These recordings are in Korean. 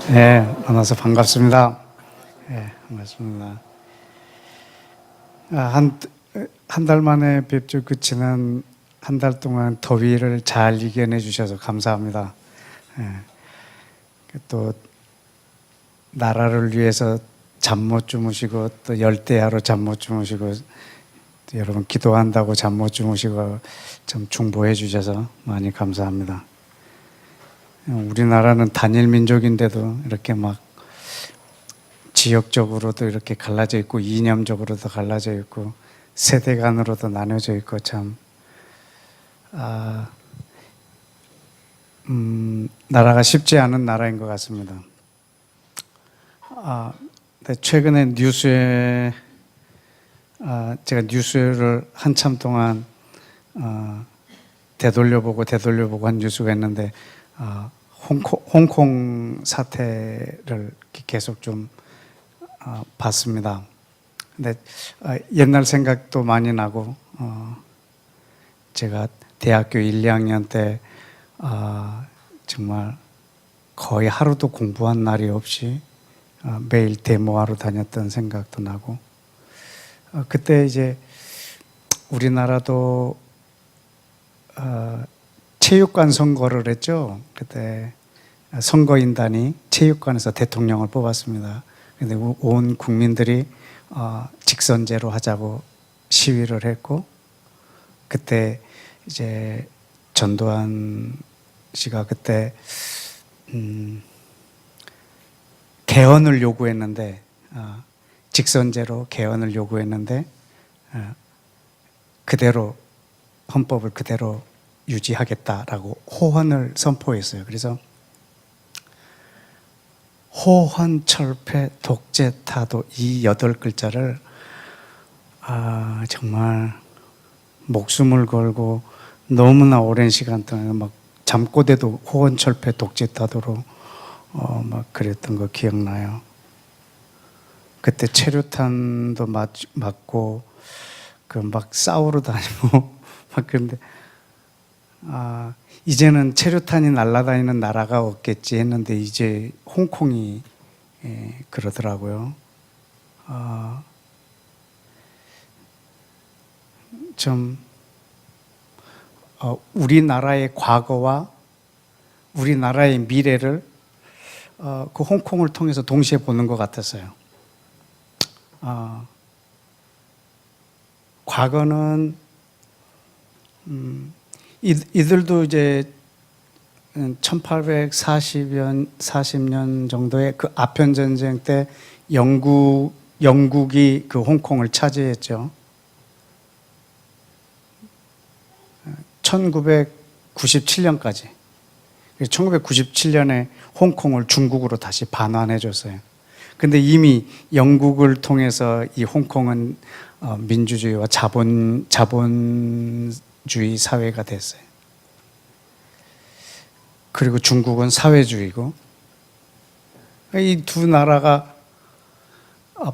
네, 만나서 반갑습니다. 네, 반갑습니다. 한 달 만에 뵙죠. 그치는 한 달 동안 더위를 잘 이겨내 주셔서 감사합니다. 또 나라를 위해서 잠 못 주무시고 또 열대야로 잠 못 주무시고 또 여러분 기도한다고 잠 못 주무시고 좀 중보해 주셔서 많이 감사합니다. 우리나라는 단일 민족인데도 이렇게 막 지역적으로도 이렇게 갈라져 있고 이념적으로도 갈라져 있고 세대 간으로도 나눠져 있고 참 나라가 쉽지 않은 나라인 것 같습니다. 네, 최근에 뉴스에 제가 뉴스를 한참 동안 되돌려보고 한 뉴스가 있는데 홍콩 사태를 계속 좀 봤습니다. 근데 옛날 생각도 많이 나고 제가 대학교 1, 2학년 때 정말 거의 하루도 공부한 날이 없이 매일 데모하러 다녔던 생각도 나고 그때 이제 우리나라도 체육관 선거를 했죠. 그때 선거인단이 체육관에서 대통령을 뽑았습니다. 근데 온 국민들이 직선제로 하자고 시위를 했고 그때 이제 전두환 씨가 그때 개헌을 요구했는데 직선제로 개헌을 요구했는데 그대로 헌법을 그대로 유지하겠다라고 호헌을 선포했어요. 그래서 호헌철폐 독재타도 이 8글자를 정말 목숨을 걸고 너무나 오랜 시간 동안 막 잠꼬대도 호헌철폐 독재타도로 막 그랬던 거 기억나요. 그때 체류탄도 맞고 그 막 싸우러 다니고 막 그런데 이제는 체류탄이 날아다니는 나라가 없겠지 했는데 이제 홍콩이 그러더라고요. 좀 우리나라의 과거와 우리나라의 미래를 그 홍콩을 통해서 동시에 보는 것 같았어요. 과거는 이들도 이제 1840년 정도의 그 아편 전쟁 때 영국이 그 홍콩을 차지했죠. 1997년까지. 1997년에 홍콩을 중국으로 다시 반환해 줬어요. 근데 이미 영국을 통해서 이 홍콩은 민주주의와 자본주의 사회가 됐어요. 그리고 중국은 사회주의고 이 두 나라가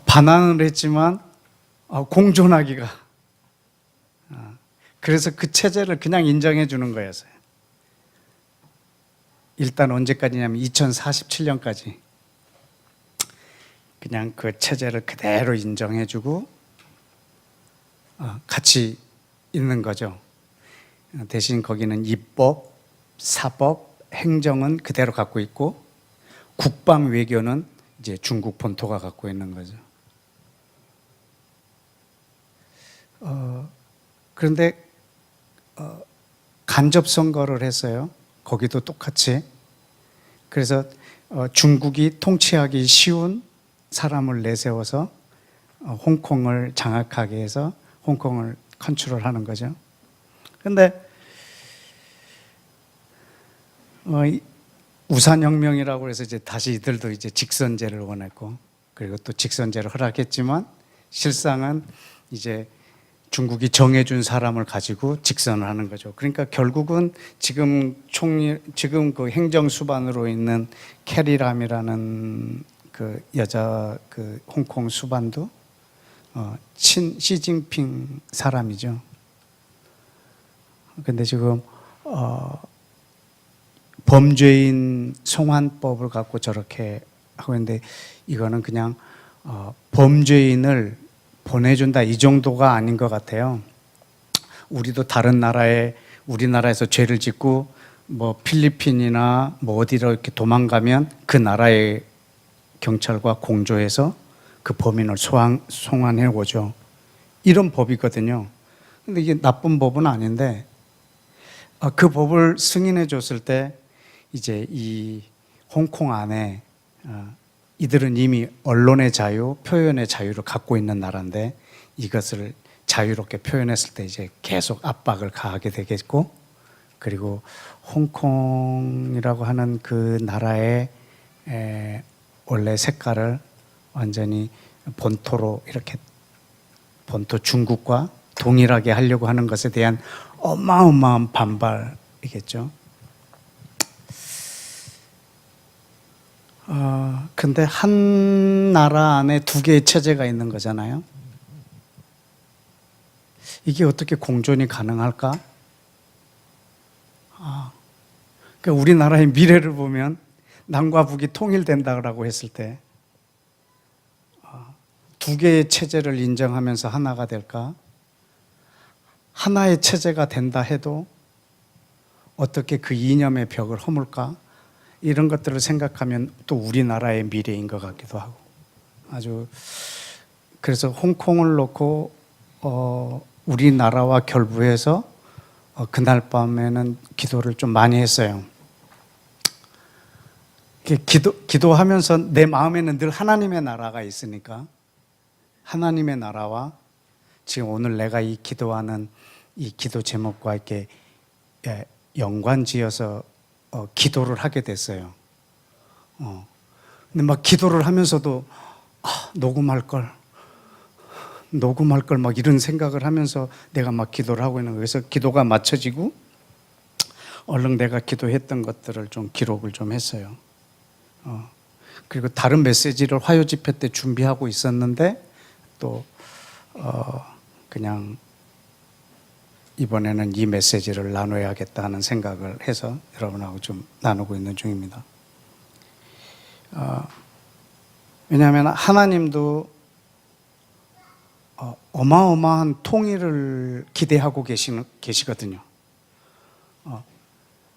반환을 했지만 공존하기가 그래서 그 체제를 그냥 인정해 주는 거였어요. 일단 언제까지냐면 2047년까지 그냥 그 체제를 그대로 인정해 주고 같이 있는 거죠. 대신 거기는 입법, 사법, 행정은 그대로 갖고 있고 국방 외교는 이제 중국 본토가 갖고 있는 거죠. 그런데 간접 선거를 했어요. 거기도 똑같이. 그래서 중국이 통치하기 쉬운 사람을 내세워서 홍콩을 장악하게 해서 홍콩을 컨트롤하는 거죠. 그런데 우산혁명이라고 해서 이제 다시 이들도 이제 직선제를 원했고 그리고 또 직선제를 허락했지만 실상은 이제 중국이 정해준 사람을 가지고 직선을 하는 거죠. 그러니까 결국은 지금 그 행정수반으로 있는 캐리람이라는 그 여자 그 홍콩 수반도 시진핑 사람이죠. 근데 지금 범죄인 송환법을 갖고 저렇게 하고 있는데 이거는 그냥 범죄인을 보내준다 이 정도가 아닌 것 같아요. 우리도 다른 나라에 우리나라에서 죄를 짓고 뭐 필리핀이나 뭐 어디로 이렇게 도망가면 그 나라의 경찰과 공조해서 그 범인을 송환해 오죠. 이런 법이거든요. 근데 이게 나쁜 법은 아닌데 그 법을 승인해 줬을 때 이제 이 홍콩 안에 이들은 이미 언론의 자유, 표현의 자유를 갖고 있는 나라인데 이것을 자유롭게 표현했을 때 이제 계속 압박을 가하게 되겠고, 그리고 홍콩이라고 하는 그 나라의 원래 색깔을 완전히 본토로 이렇게 본토 중국과 동일하게 하려고 하는 것에 대한 어마어마한 반발이겠죠. 근데 한 나라 안에 두 개의 체제가 있는 거잖아요. 이게 어떻게 공존이 가능할까? 그러니까 우리나라의 미래를 보면 남과 북이 통일된다고 했을 때 두 개의 체제를 인정하면서 하나가 될까? 하나의 체제가 된다 해도 어떻게 그 이념의 벽을 허물까? 이런 것들을 생각하면 또 우리나라의 미래인 것 같기도 하고 아주 그래서 홍콩을 놓고 우리나라와 결부해서 그날 밤에는 기도를 좀 많이 했어요. 기도하면서 내 마음에는 늘 하나님의 나라가 있으니까 하나님의 나라와 지금 오늘 내가 이 기도하는 이 기도 제목과 이렇게 연관지어서 기도를 하게 됐어요. 근데 막 기도를 하면서도 녹음할 걸 막 이런 생각을 하면서 내가 막 기도를 하고 있는 거예요. 그래서 기도가 맞춰지고 얼른 내가 기도했던 것들을 좀 기록을 좀 했어요. 그리고 다른 메시지를 화요 집회 때 준비하고 있었는데 또 그냥 이번에는 이 메시지를 나눠야겠다 하는 생각을 해서 여러분하고 좀 나누고 있는 중입니다. 왜냐하면 하나님도 어마어마한 통일을 기대하고 계시거든요.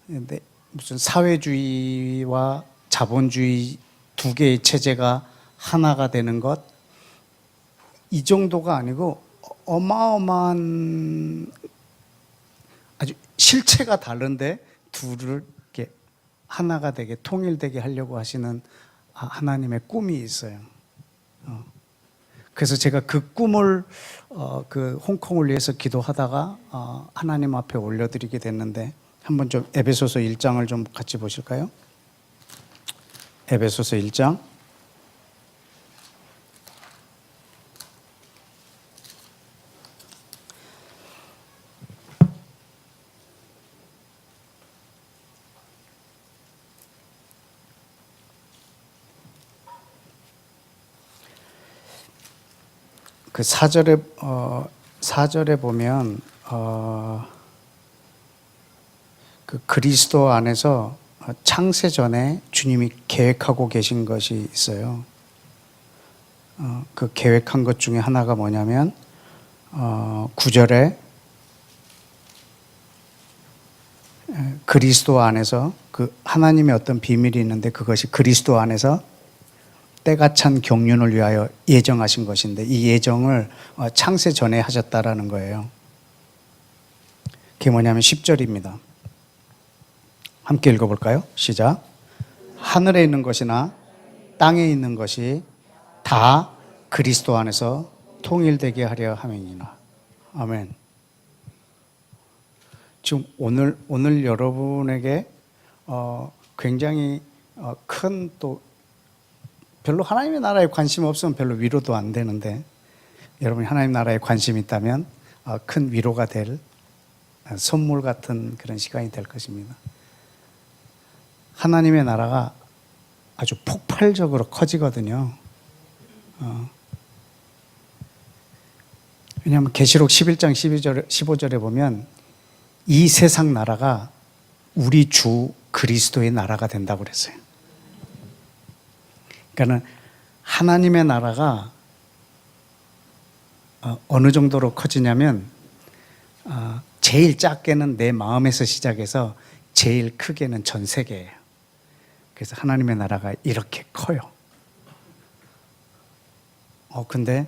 그런데 무슨 사회주의와 자본주의 두 개의 체제가 하나가 되는 것 이 정도가 아니고 어마어마한 아주 실체가 다른데 둘을 이렇게 하나가 되게 통일되게 하려고 하시는 하나님의 꿈이 있어요. 그래서 제가 그 꿈을 그 홍콩을 위해서 기도하다가 하나님 앞에 올려드리게 됐는데 한번 좀 에베소서 1장을 좀 같이 보실까요? 에베소서 1장 그 4절에 보면 그 그리스도 안에서 창세 전에 주님이 계획하고 계신 것이 있어요. 그 계획한 것 중에 하나가 뭐냐면 9절에 그리스도 안에서 그 하나님의 어떤 비밀이 있는데 그것이 그리스도 안에서 때가 찬 경륜을 위하여 예정하신 것인데 이 예정을 창세 전에 하셨다라는 거예요. 그게 뭐냐면 10절입니다. 함께 읽어볼까요? 시작. 하늘에 있는 것이나 땅에 있는 것이 다 그리스도 안에서 통일되게 하려 함이니라. 아멘. 지금 오늘 여러분에게 굉장히 큰 또 별로 하나님의 나라에 관심 없으면 별로 위로도 안 되는데 여러분이 하나님 나라에 관심이 있다면 큰 위로가 될 선물 같은 그런 시간이 될 것입니다. 하나님의 나라가 아주 폭발적으로 커지거든요. 왜냐하면 계시록 11장 15절에 보면 이 세상 나라가 우리 주 그리스도의 나라가 된다고 그랬어요. 그러니까 하나님의 나라가 어느 정도로 커지냐면 제일 작게는 내 마음에서 시작해서 제일 크게는 전 세계예요. 그래서 하나님의 나라가 이렇게 커요. 근데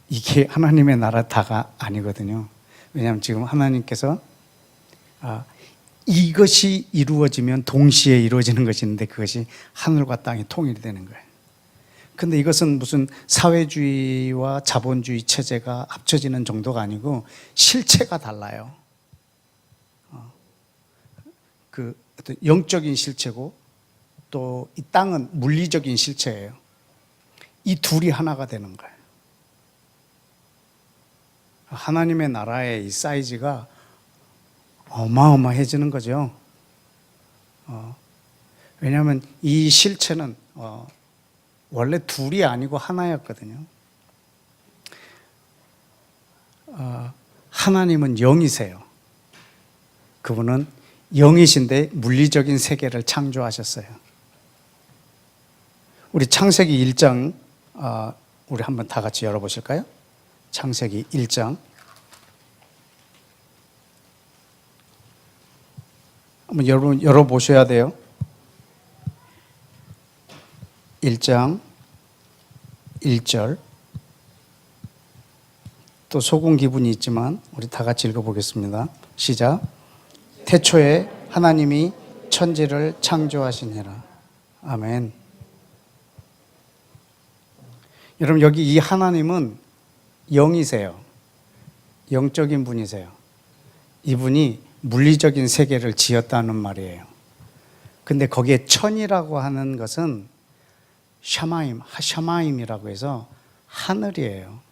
이게 하나님의 나라 다가 아니거든요. 왜냐하면 지금 하나님께서 이것이 이루어지면 동시에 이루어지는 것이 있는데 그것이 하늘과 땅이 통일이 되는 거예요. 근데 이것은 무슨 사회주의와 자본주의 체제가 합쳐지는 정도가 아니고 실체가 달라요. 그 어떤 영적인 실체고 또 이 땅은 물리적인 실체예요. 이 둘이 하나가 되는 거예요. 하나님의 나라의 이 사이즈가 어마어마해지는 거죠. 왜냐하면 이 실체는 원래 둘이 아니고 하나였거든요. 하나님은 영이세요. 그분은 영이신데 물리적인 세계를 창조하셨어요. 우리 창세기 1장 우리 한번 다 같이 열어보실까요? 창세기 1장 한번 여러분 열어보셔야 돼요. 1장 1절 또 속은 기분이 있지만 우리 다 같이 읽어보겠습니다. 시작. 태초에 하나님이 천지를 창조하시니라. 아멘. 여러분 여기 이 하나님은 영이세요. 영적인 분이세요. 이분이 물리적인 세계를 지었다는 말이에요. 근데 거기에 천이라고 하는 것은 샤마임이라고 해서 하늘이에요.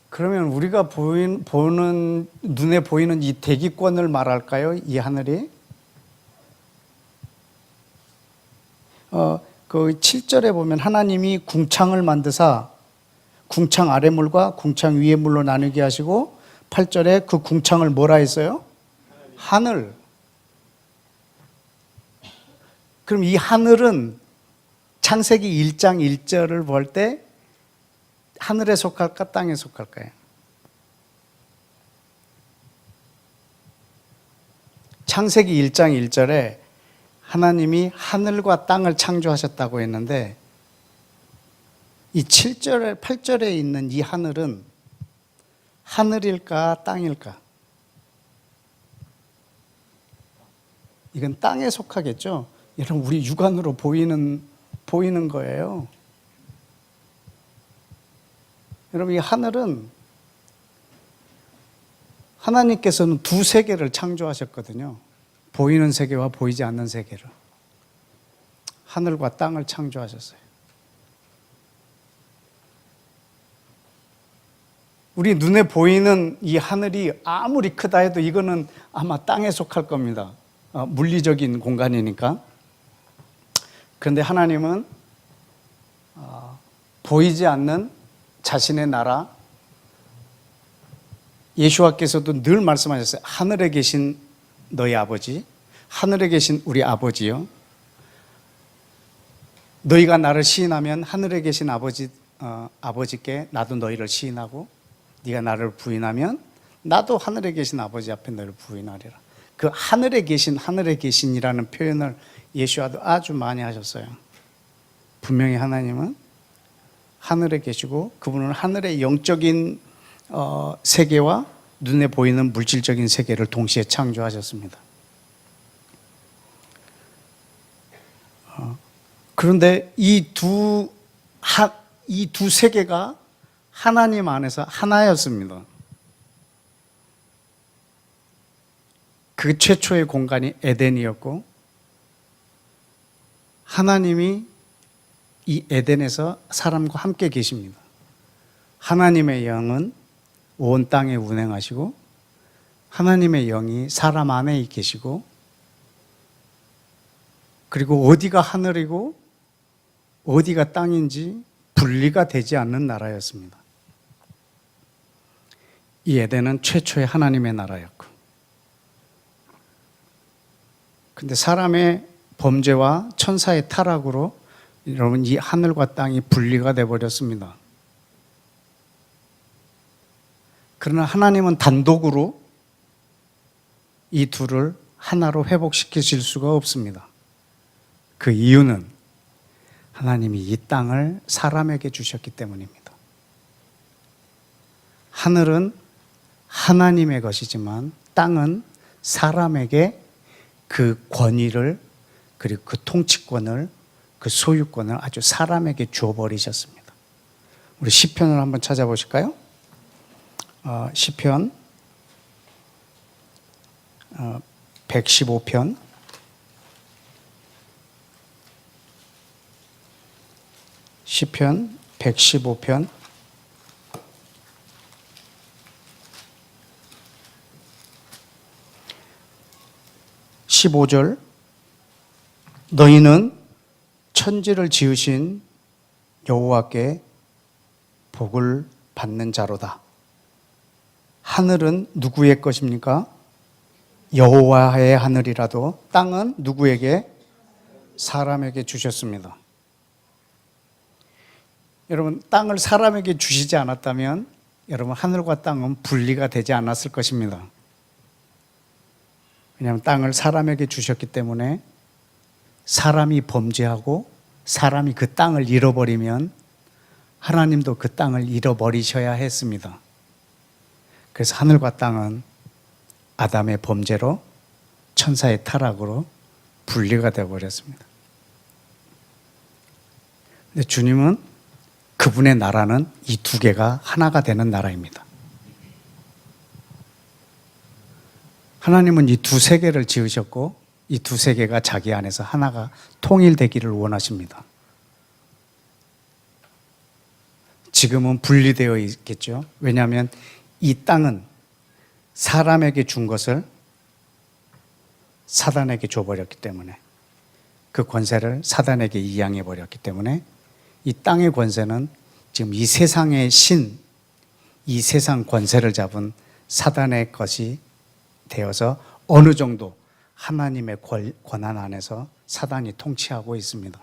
그러면 우리가 보는 눈에 보이는 이 대기권을 말할까요? 이 하늘이? 그 7절에 보면 하나님이 궁창을 만드사 궁창 아래 물과 궁창 위의 물로 나누게 하시고 8절에 그 궁창을 뭐라 했어요? 하늘. 그럼 이 하늘은 창세기 1장 1절을 볼 때 하늘에 속할까 땅에 속할까요? 창세기 1장 1절에 하나님이 하늘과 땅을 창조하셨다고 했는데 이 7절에 8절에 있는 이 하늘은 하늘일까 땅일까? 이건 땅에 속하겠죠. 여러분 우리 육안으로 보이는 거예요. 여러분 이 하늘은 하나님께서는 두 세계를 창조하셨거든요. 보이는 세계와 보이지 않는 세계를. 하늘과 땅을 창조하셨어요. 우리 눈에 보이는 이 하늘이 아무리 크다 해도 이거는 아마 땅에 속할 겁니다. 물리적인 공간이니까. 그런데 하나님은 보이지 않는 자신의 나라, 예수와께서도 늘 말씀하셨어요. 하늘에 계신 너희 아버지, 하늘에 계신 우리 아버지요. 너희가 나를 시인하면 하늘에 계신 아버지께 나도 너희를 시인하고 네가 나를 부인하면 나도 하늘에 계신 아버지 앞에 너를 부인하리라. 그 하늘에 계신이라는 표현을 예수와도 아주 많이 하셨어요. 분명히 하나님은 하늘에 계시고 그분은 하늘의 영적인 세계와 눈에 보이는 물질적인 세계를 동시에 창조하셨습니다. 그런데 이 두 세계가 하나님 안에서 하나였습니다. 그 최초의 공간이 에덴이었고 하나님이 이 에덴에서 사람과 함께 계십니다. 하나님의 영은 온 땅에 운행하시고 하나님의 영이 사람 안에 계시고 그리고 어디가 하늘이고 어디가 땅인지 분리가 되지 않는 나라였습니다. 이 에덴은 최초의 하나님의 나라였고 근데 사람의 범죄와 천사의 타락으로 여러분 이 하늘과 땅이 분리가 돼 버렸습니다. 그러나 하나님은 단독으로 이 둘을 하나로 회복시키실 수가 없습니다. 그 이유는 하나님이 이 땅을 사람에게 주셨기 때문입니다. 하늘은 하나님의 것이지만 땅은 사람에게 그 권위를 그리고 그 통치권을 그 소유권을 아주 사람에게 줘버리셨습니다. 우리 시편을 한번 찾아보실까요? 시편 115편 시편 115편 15절 너희는 천지를 지으신 여호와께 복을 받는 자로다. 하늘은 누구의 것입니까? 여호와의 하늘이라도 땅은 누구에게? 사람에게 주셨습니다. 여러분 땅을 사람에게 주시지 않았다면 여러분 하늘과 땅은 분리가 되지 않았을 것입니다. 왜냐하면 땅을 사람에게 주셨기 때문에 사람이 범죄하고 사람이 그 땅을 잃어버리면 하나님도 그 땅을 잃어버리셔야 했습니다. 그래서 하늘과 땅은 아담의 범죄로 천사의 타락으로 분리가 되어버렸습니다. 근데 주님은 그분의 나라는 이 두 개가 하나가 되는 나라입니다. 하나님은 이 두 세계를 지으셨고 이 두 세계가 자기 안에서 하나가 통일되기를 원하십니다. 지금은 분리되어 있겠죠. 왜냐하면 이 땅은 사람에게 준 것을 사단에게 줘버렸기 때문에 그 권세를 사단에게 이양해 버렸기 때문에 이 땅의 권세는 지금 이 세상의 신, 이 세상 권세를 잡은 사단의 것이 되어서 어느 정도 하나님의 권한 안에서 사단이 통치하고 있습니다.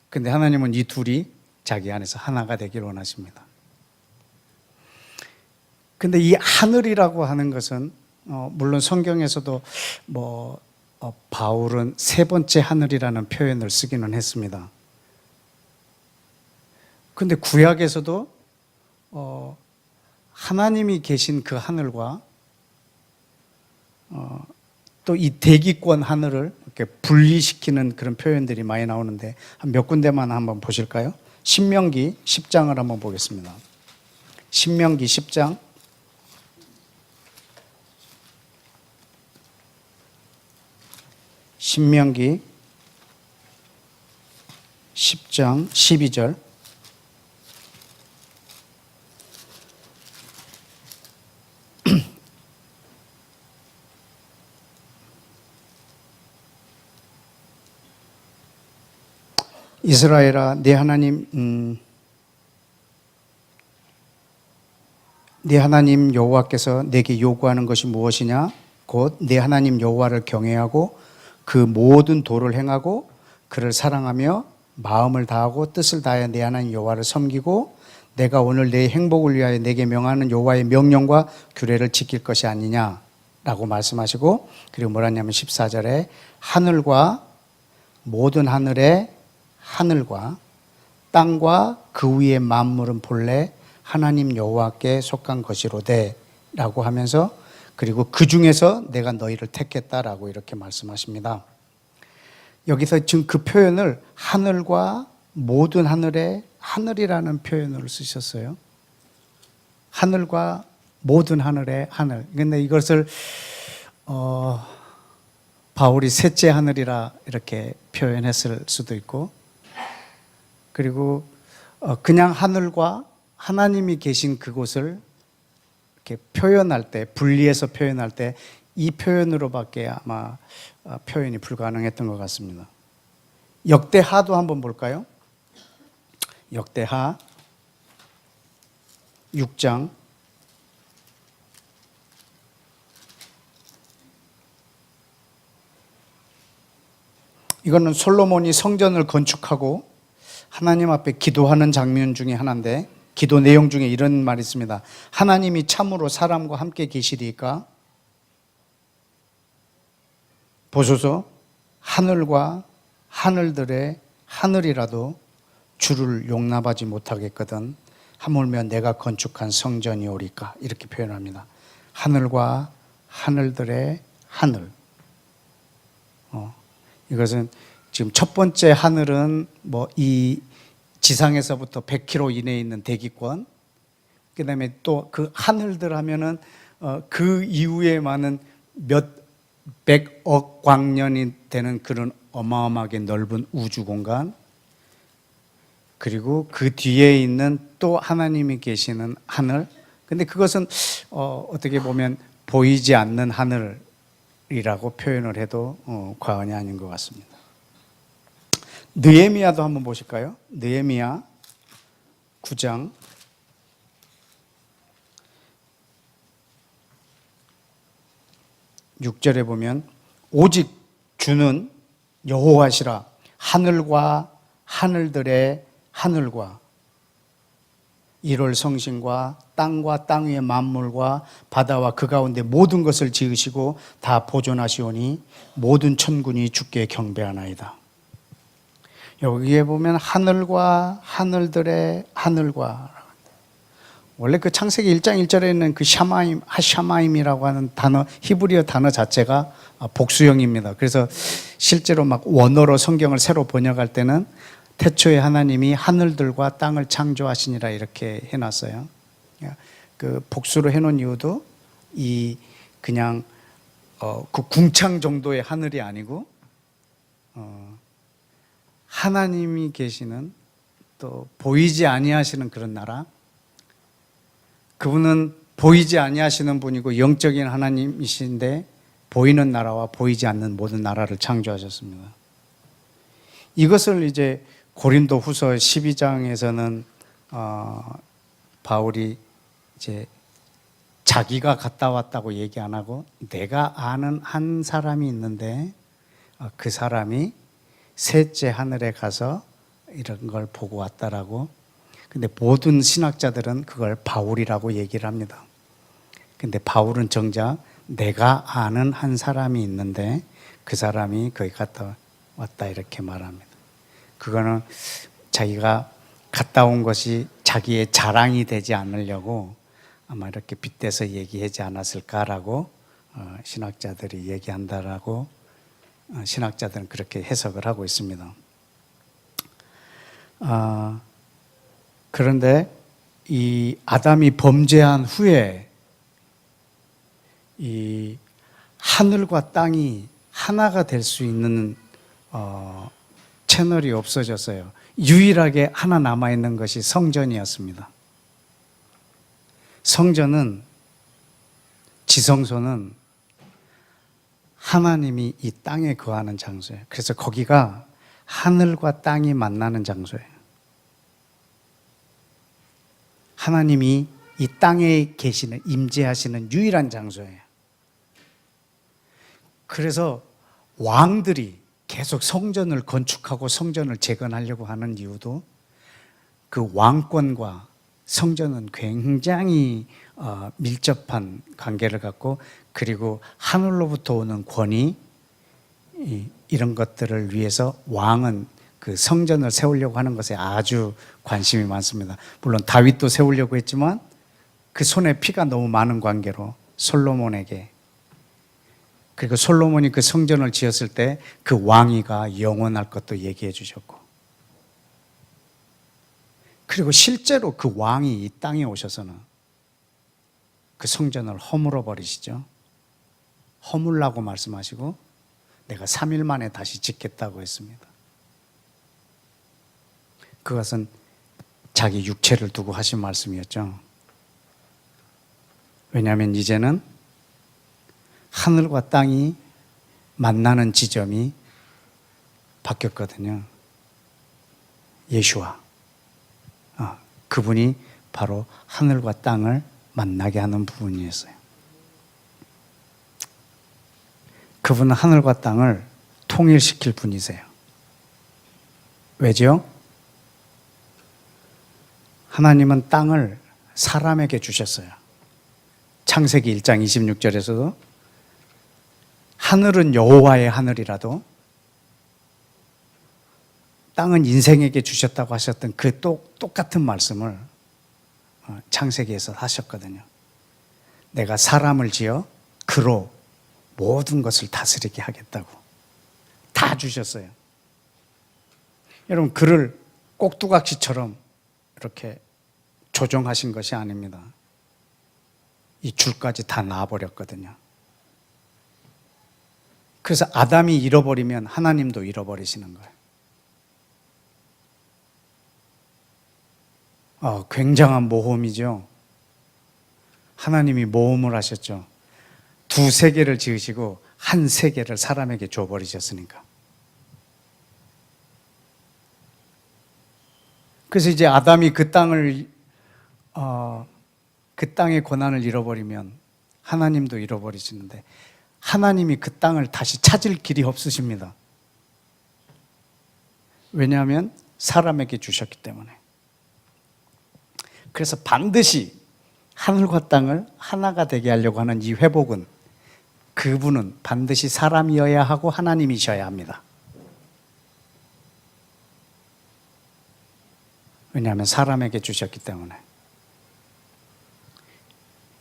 그런데 하나님은 이 둘이 자기 안에서 하나가 되기를 원하십니다. 근데 이 하늘이라고 하는 것은 물론 성경에서도 바울은 세 번째 하늘이라는 표현을 쓰기는 했습니다. 근데 구약에서도 하나님이 계신 그 하늘과 또 이 대기권 하늘을 이렇게 분리시키는 그런 표현들이 많이 나오는데 한 몇 군데만 한번 보실까요? 신명기 10장을 한번 보겠습니다. 신명기 10장 신명기 10장 12절 이스라엘아 네 하나님 여호와께서 내게 요구하는 것이 무엇이냐? 곧 네 하나님 여호와를 경외하고 그 모든 도를 행하고 그를 사랑하며 마음을 다하고 뜻을 다하여 네 하나님 여호와를 섬기고 내가 오늘 내 행복을 위하여 내게 명하는 여호와의 명령과 규례를 지킬 것이 아니냐라고 말씀하시고 그리고 뭐라냐면 14절에 하늘과 모든 하늘의 하늘과 땅과 그 위의 만물은 본래 하나님 여호와께 속한 것이로되 라고 하면서 그리고 그 중에서 내가 너희를 택했다라고 이렇게 말씀하십니다. 여기서 지금 그 표현을 하늘과 모든 하늘의 하늘이라는 표현을 쓰셨어요. 하늘과 모든 하늘의 하늘. 근데 이것을 바울이 셋째 하늘이라 이렇게 표현했을 수도 있고 그리고 그냥 하늘과 하나님이 계신 그곳을 이렇게 표현할 때 분리해서 표현할 때 이 표현으로밖에 아마 표현이 불가능했던 것 같습니다. 역대하도 한번 볼까요? 역대하 6장 이거는 솔로몬이 성전을 건축하고 하나님 앞에 기도하는 장면 중에 하나인데, 기도 내용 중에 이런 말이 있습니다. 하나님이 참으로 사람과 함께 계시리까 보소서, 하늘과 하늘들의 하늘이라도 주를 용납하지 못하겠거든 하물며 내가 건축한 성전이 오리까, 이렇게 표현합니다. 하늘과 하늘들의 하늘. 이것은 지금 첫 번째 하늘은 뭐 이 지상에서부터 100km 이내에 있는 대기권, 그 다음에 또 그 하늘들 하면은 그 이후에 많은 몇 백억 광년이 되는 그런 어마어마하게 넓은 우주 공간, 그리고 그 뒤에 있는 또 하나님이 계시는 하늘. 근데 그것은 어떻게 보면 보이지 않는 하늘이라고 표현을 해도 과언이 아닌 것 같습니다. 느헤미야도 한번 보실까요? 느헤미야 9장 6절에 보면 오직 주는 여호와시라, 하늘과 하늘들의 하늘과 일월 성신과 땅과 땅 위의 만물과 바다와 그 가운데 모든 것을 지으시고 다 보존하시오니 모든 천군이 주께 경배하나이다. 여기에 보면 하늘과 하늘들의 하늘과, 원래 그 창세기 1장 1절에 있는 그 샤마임, 하샤마임이라고 하는 단어, 히브리어 단어 자체가 복수형입니다. 그래서 실제로 막 원어로 성경을 새로 번역할 때는 태초에 하나님이 하늘들과 땅을 창조하시니라 이렇게 해놨어요. 그 복수로 해놓은 이유도 이 그냥 그 궁창 정도의 하늘이 아니고 하나님이 계시는, 또 보이지 아니하시는 그런 나라, 그분은 보이지 아니하시는 분이고 영적인 하나님이신데 보이는 나라와 보이지 않는 모든 나라를 창조하셨습니다. 이것을 이제 고린도 후서 12장에서는 바울이 이제 자기가 갔다 왔다고 얘기 안 하고 내가 아는 한 사람이 있는데 그 사람이 셋째 하늘에 가서 이런 걸 보고 왔다라고. 근데 모든 신학자들은 그걸 바울이라고 얘기를 합니다. 근데 바울은 정작 내가 아는 한 사람이 있는데 그 사람이 거기 갔다 왔다 이렇게 말합니다. 그거는 자기가 갔다 온 것이 자기의 자랑이 되지 않으려고 아마 이렇게 빗대서 얘기하지 않았을까라고 신학자들이 얘기한다라고 신학자들은 그렇게 해석을 하고 있습니다. 그런데 이 아담이 범죄한 후에 이 하늘과 땅이 하나가 될 수 있는 채널이 없어졌어요. 유일하게 하나 남아있는 것이 성전이었습니다. 성전은, 지성소는 하나님이 이 땅에 거하는 장소예요. 그래서 거기가 하늘과 땅이 만나는 장소예요. 하나님이 이 땅에 계시는, 임재하시는 유일한 장소예요. 그래서 왕들이 계속 성전을 건축하고 성전을 재건하려고 하는 이유도 그 왕권과 성전은 굉장히 밀접한 관계를 갖고, 그리고 하늘로부터 오는 권위, 이런 것들을 위해서 왕은 그 성전을 세우려고 하는 것에 아주 관심이 많습니다. 물론 다윗도 세우려고 했지만 그 손에 피가 너무 많은 관계로 솔로몬에게, 그리고 솔로몬이 그 성전을 지었을 때 그 왕위가 영원할 것도 얘기해 주셨고, 그리고 실제로 그 왕이 이 땅에 오셔서는 그 성전을 허물어 버리시죠. 허물라고 말씀하시고 내가 3일 만에 다시 짓겠다고 했습니다. 그것은 자기 육체를 두고 하신 말씀이었죠. 왜냐하면 이제는 하늘과 땅이 만나는 지점이 바뀌었거든요. 예수와 그분이 바로 하늘과 땅을 만나게 하는 부분이었어요. 그분은 하늘과 땅을 통일시킬 분이세요. 왜죠? 하나님은 땅을 사람에게 주셨어요. 창세기 1장 26절에서도 하늘은 여호와의 하늘이라도 땅은 인생에게 주셨다고 하셨던 그 똑같은 말씀을 창세기에서 하셨거든요. 내가 사람을 지어 그로 모든 것을 다스리게 하겠다고 다 주셨어요. 여러분, 그를 꼭두각시처럼 이렇게 조정하신 것이 아닙니다. 이 줄까지 다 놔버렸거든요. 그래서 아담이 잃어버리면 하나님도 잃어버리시는 거예요. 굉장한 모험이죠. 하나님이 모험을 하셨죠. 두 세계를 지으시고 한 세계를 사람에게 줘버리셨으니까. 그래서 이제 아담이 그 땅의 고난을 잃어버리면 하나님도 잃어버리시는데 하나님이 그 땅을 다시 찾을 길이 없으십니다. 왜냐하면 사람에게 주셨기 때문에. 그래서 반드시 하늘과 땅을 하나가 되게 하려고 하는 이 회복은 그분은 반드시 사람이어야 하고 하나님이셔야 합니다. 왜냐하면 사람에게 주셨기 때문에.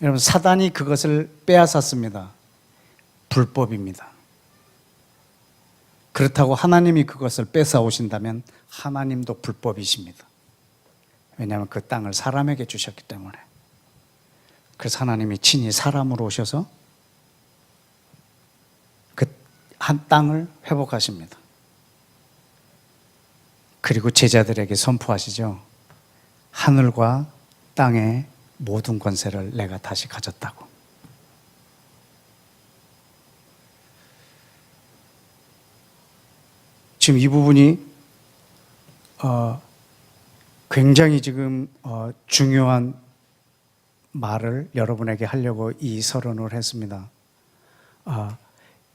여러분, 사단이 그것을 빼앗았습니다. 불법입니다. 그렇다고 하나님이 그것을 뺏어오신다면 하나님도 불법이십니다. 왜냐하면 그 땅을 사람에게 주셨기 때문에. 그래서 하나님이 친히 사람으로 오셔서 그 한 땅을 회복하십니다. 그리고 제자들에게 선포하시죠. 하늘과 땅의 모든 권세를 내가 다시 가졌다고. 지금 이 부분이 굉장히 지금 중요한 말을 여러분에게 하려고 이 서론을 했습니다.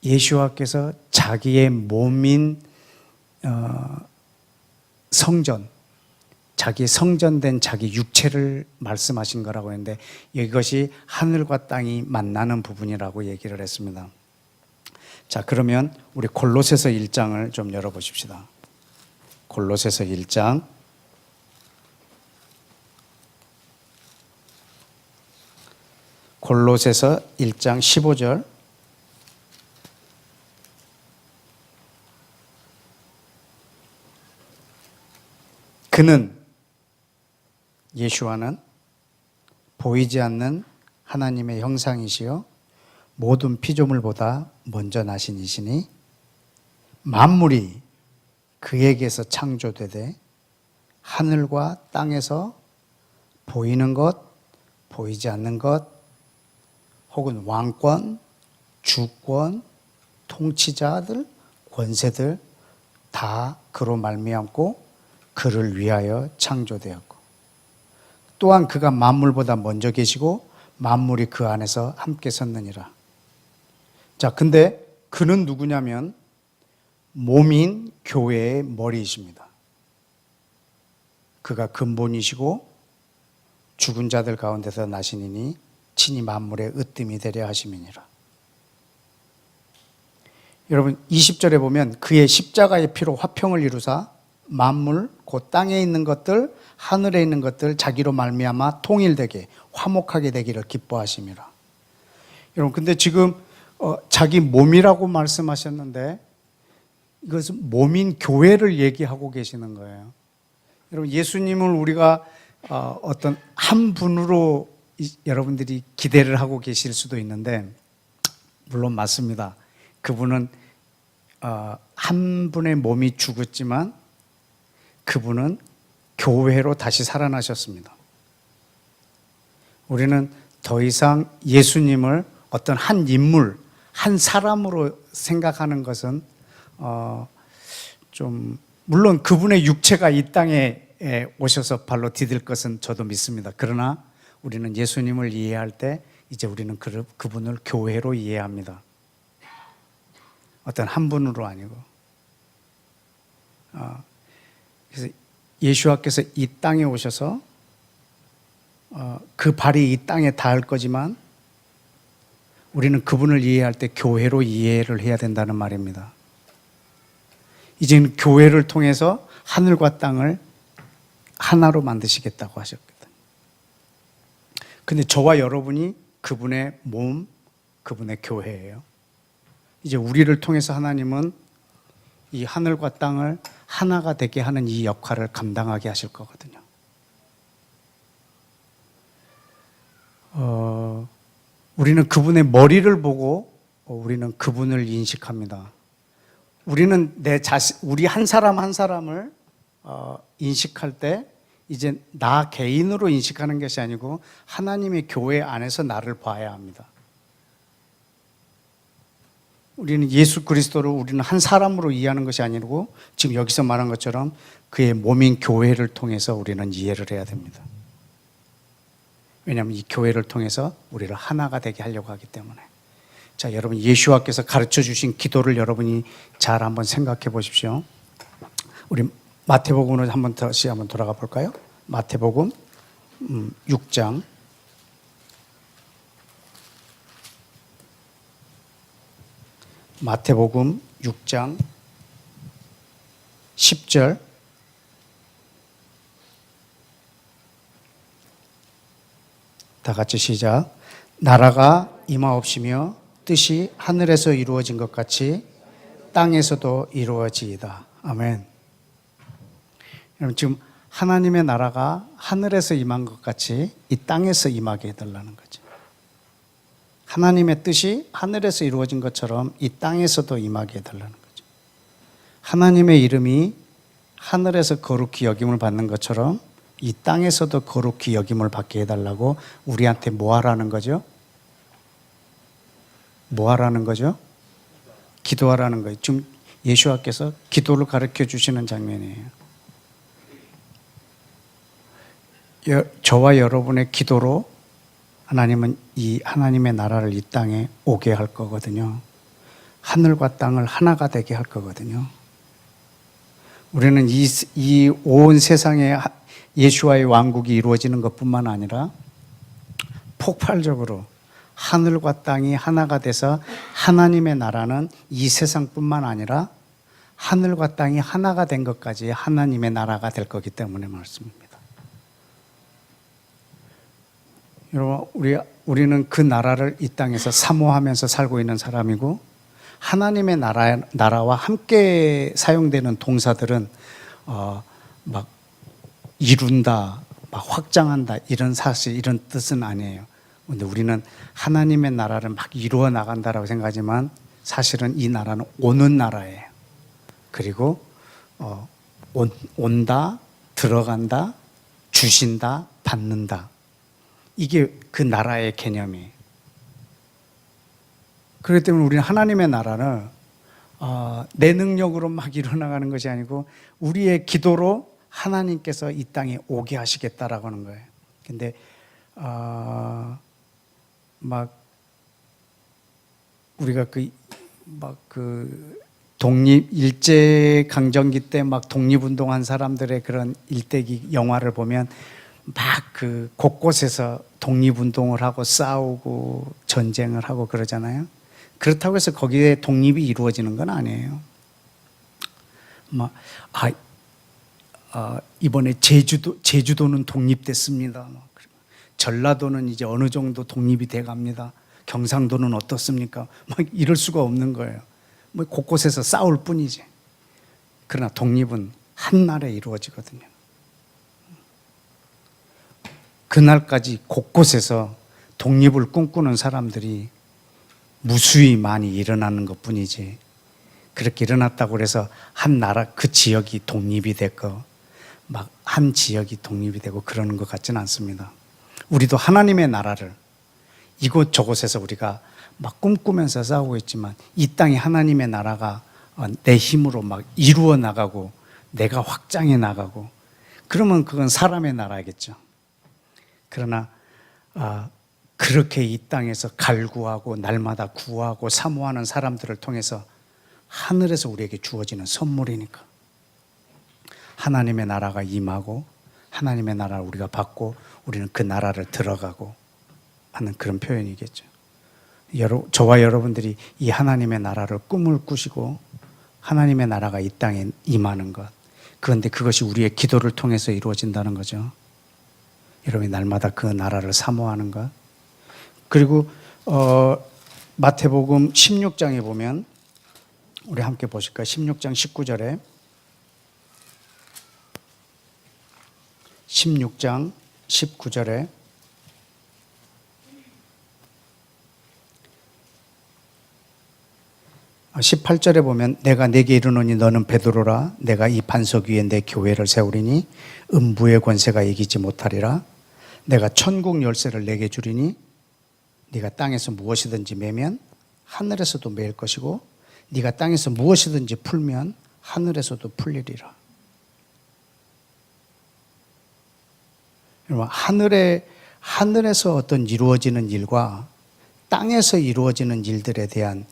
예수와께서 자기의 몸인 성전, 자기 성전된 자기 육체를 말씀하신 거라고 했는데 이것이 하늘과 땅이 만나는 부분이라고 얘기를 했습니다. 자, 그러면 우리 골로새서 1장을 좀 열어보십시다. 골로새서 1장. 골로새서 1장 15절. 그는, 예수와는 보이지 않는 하나님의 형상이시요 모든 피조물보다 먼저 나신 이시니 만물이 그에게서 창조되되 하늘과 땅에서 보이는 것, 보이지 않는 것, 혹은 왕권, 주권, 통치자들, 권세들 다 그로 말미암고 그를 위하여 창조되었고 또한 그가 만물보다 먼저 계시고 만물이 그 안에서 함께 섰느니라. 자, 근데 그는 누구냐면 몸인 교회의 머리이십니다. 그가 근본이시고 죽은 자들 가운데서 나시니니 친히 만물의 으뜸이 되려 하심이니라. 여러분 20절에 보면 그의 십자가의 피로 화평을 이루사 만물 곧 땅에 있는 것들 하늘에 있는 것들 자기로 말미암아 통일되게 화목하게 되기를 기뻐하심이라. 여러분 근데 지금 자기 몸이라고 말씀하셨는데 이것은 몸인 교회를 얘기하고 계시는 거예요. 여러분 예수님을 우리가 어떤 한 분으로 여러분들이 기대를 하고 계실 수도 있는데 물론 맞습니다. 그분은 한 분의 몸이 죽었지만 그분은 교회로 다시 살아나셨습니다. 우리는 더 이상 예수님을 어떤 한 인물, 한 사람으로 생각하는 것은 좀 물론 그분의 육체가 이 땅에 오셔서 발로 디딜 것은 저도 믿습니다. 그러나 우리는 예수님을 이해할 때 이제 우리는 그분을 교회로 이해합니다. 어떤 한 분으로 아니고 그래서 예수와께서 이 땅에 오셔서 그 발이 이 땅에 닿을 거지만 우리는 그분을 이해할 때 교회로 이해를 해야 된다는 말입니다. 이제는 교회를 통해서 하늘과 땅을 하나로 만드시겠다고 하셨거든요. 근데 저와 여러분이 그분의 몸, 그분의 교회예요. 이제 우리를 통해서 하나님은 이 하늘과 땅을 하나가 되게 하는 이 역할을 감당하게 하실 거거든요. 우리는 그분의 머리를 보고 우리는 그분을 인식합니다. 우리는 우리 한 사람 한 사람을 인식할 때 이제 나 개인으로 인식하는 것이 아니고 하나님의 교회 안에서 나를 봐야 합니다. 우리는 예수 그리스도를 우리는 한 사람으로 이해하는 것이 아니고 지금 여기서 말한 것처럼 그의 몸인 교회를 통해서 우리는 이해를 해야 됩니다. 왜냐하면 이 교회를 통해서 우리를 하나가 되게 하려고 하기 때문에. 자, 여러분 예수와께서 가르쳐 주신 기도를 여러분이 잘 한번 생각해 보십시오. 우리 마태복음으로 다시 한번 돌아가 볼까요? 마태복음 6장 마태복음 6장 10절 다 같이 시작. 나라가 임하옵시며 뜻이 하늘에서 이루어진 것 같이 땅에서도 이루어지이다. 아멘. 여러분 지금 하나님의 나라가 하늘에서 임한 것 같이 이 땅에서 임하게 해달라는 거죠. 하나님의 뜻이 하늘에서 이루어진 것처럼 이 땅에서도 임하게 해달라는 거죠. 하나님의 이름이 하늘에서 거룩히 여김을 받는 것처럼 이 땅에서도 거룩히 여김을 받게 해달라고 우리한테 뭐 하라는 거죠? 뭐 하라는 거죠? 기도하라는 거예요. 지금 예수와께서 기도를 가르쳐 주시는 장면이에요. 저와 여러분의 기도로 하나님은 이 하나님의 나라를 이 땅에 오게 할 거거든요. 하늘과 땅을 하나가 되게 할 거거든요. 우리는 이 온 세상에 예수와의 왕국이 이루어지는 것뿐만 아니라 폭발적으로 하늘과 땅이 하나가 돼서 하나님의 나라는 이 세상뿐만 아니라 하늘과 땅이 하나가 된 것까지 하나님의 나라가 될 거기 때문에 말씀입니다. 여러분, 우리는 그 나라를 이 땅에서 사모하면서 살고 있는 사람이고 하나님의 나라와 함께 사용되는 동사들은 막 이룬다, 막 확장한다 이런 사실 이런 뜻은 아니에요. 그런데 우리는 하나님의 나라를 막 이루어 나간다라고 생각하지만 사실은 이 나라는 오는 나라예요. 그리고 온다, 들어간다, 주신다, 받는다. 이게 그 나라의 개념이에요. 그렇기 때문에 우리는 하나님의 나라를 내 능력으로 막 이뤄나가는 것이 아니고 우리의 기도로 하나님께서 이 땅에 오게 하시겠다라고 하는 거예요. 근데 막 우리가 그 독립 일제 강점기 때 막 독립운동한 사람들의 그런 일대기 영화를 보면 막 그 곳곳에서 독립운동을 하고 싸우고 전쟁을 하고 그러잖아요. 그렇다고 해서 거기에 독립이 이루어지는 건 아니에요. 이번에 제주도는 독립됐습니다. 전라도는 이제 어느 정도 독립이 돼 갑니다. 경상도는 어떻습니까? 막 이럴 수가 없는 거예요. 뭐 곳곳에서 싸울 뿐이지. 그러나 독립은 한날에 이루어지거든요. 그날까지 곳곳에서 독립을 꿈꾸는 사람들이 무수히 많이 일어나는 것 뿐이지 그렇게 일어났다고 해서 한 나라 그 지역이 독립이 됐고 막 한 지역이 독립이 되고 그러는 것 같지는 않습니다. 우리도 하나님의 나라를 이곳저곳에서 우리가 막 꿈꾸면서 싸우고 있지만 이 땅에 하나님의 나라가 내 힘으로 막 이루어 나가고 내가 확장해 나가고 그러면 그건 사람의 나라겠죠. 그러나 그렇게 이 땅에서 갈구하고 날마다 구하고 사모하는 사람들을 통해서 하늘에서 우리에게 주어지는 선물이니까 하나님의 나라가 임하고 하나님의 나라를 우리가 받고 우리는 그 나라를 들어가고 하는 그런 표현이겠죠. 저와 여러분들이 이 하나님의 나라를 꿈을 꾸시고 하나님의 나라가 이 땅에 임하는 것, 그런데 그것이 우리의 기도를 통해서 이루어진다는 거죠. 여러분이 날마다 그 나라를 사모하는 것. 그리고 마태복음 16장에 보면 우리 함께 보실까요? 16장 19절에 16장 19절에 18절에 보면 내가 네게 이르노니 너는 베드로라 내가 이 반석 위에 내 교회를 세우리니 음부의 권세가 이기지 못하리라 내가 천국 열쇠를 내게 주리니 네가 땅에서 무엇이든지 매면 하늘에서도 매일 것이고 네가 땅에서 무엇이든지 풀면 하늘에서도 풀리리라. 여러분, 하늘에서 어떤 이루어지는 일과 땅에서 이루어지는 일들에 대한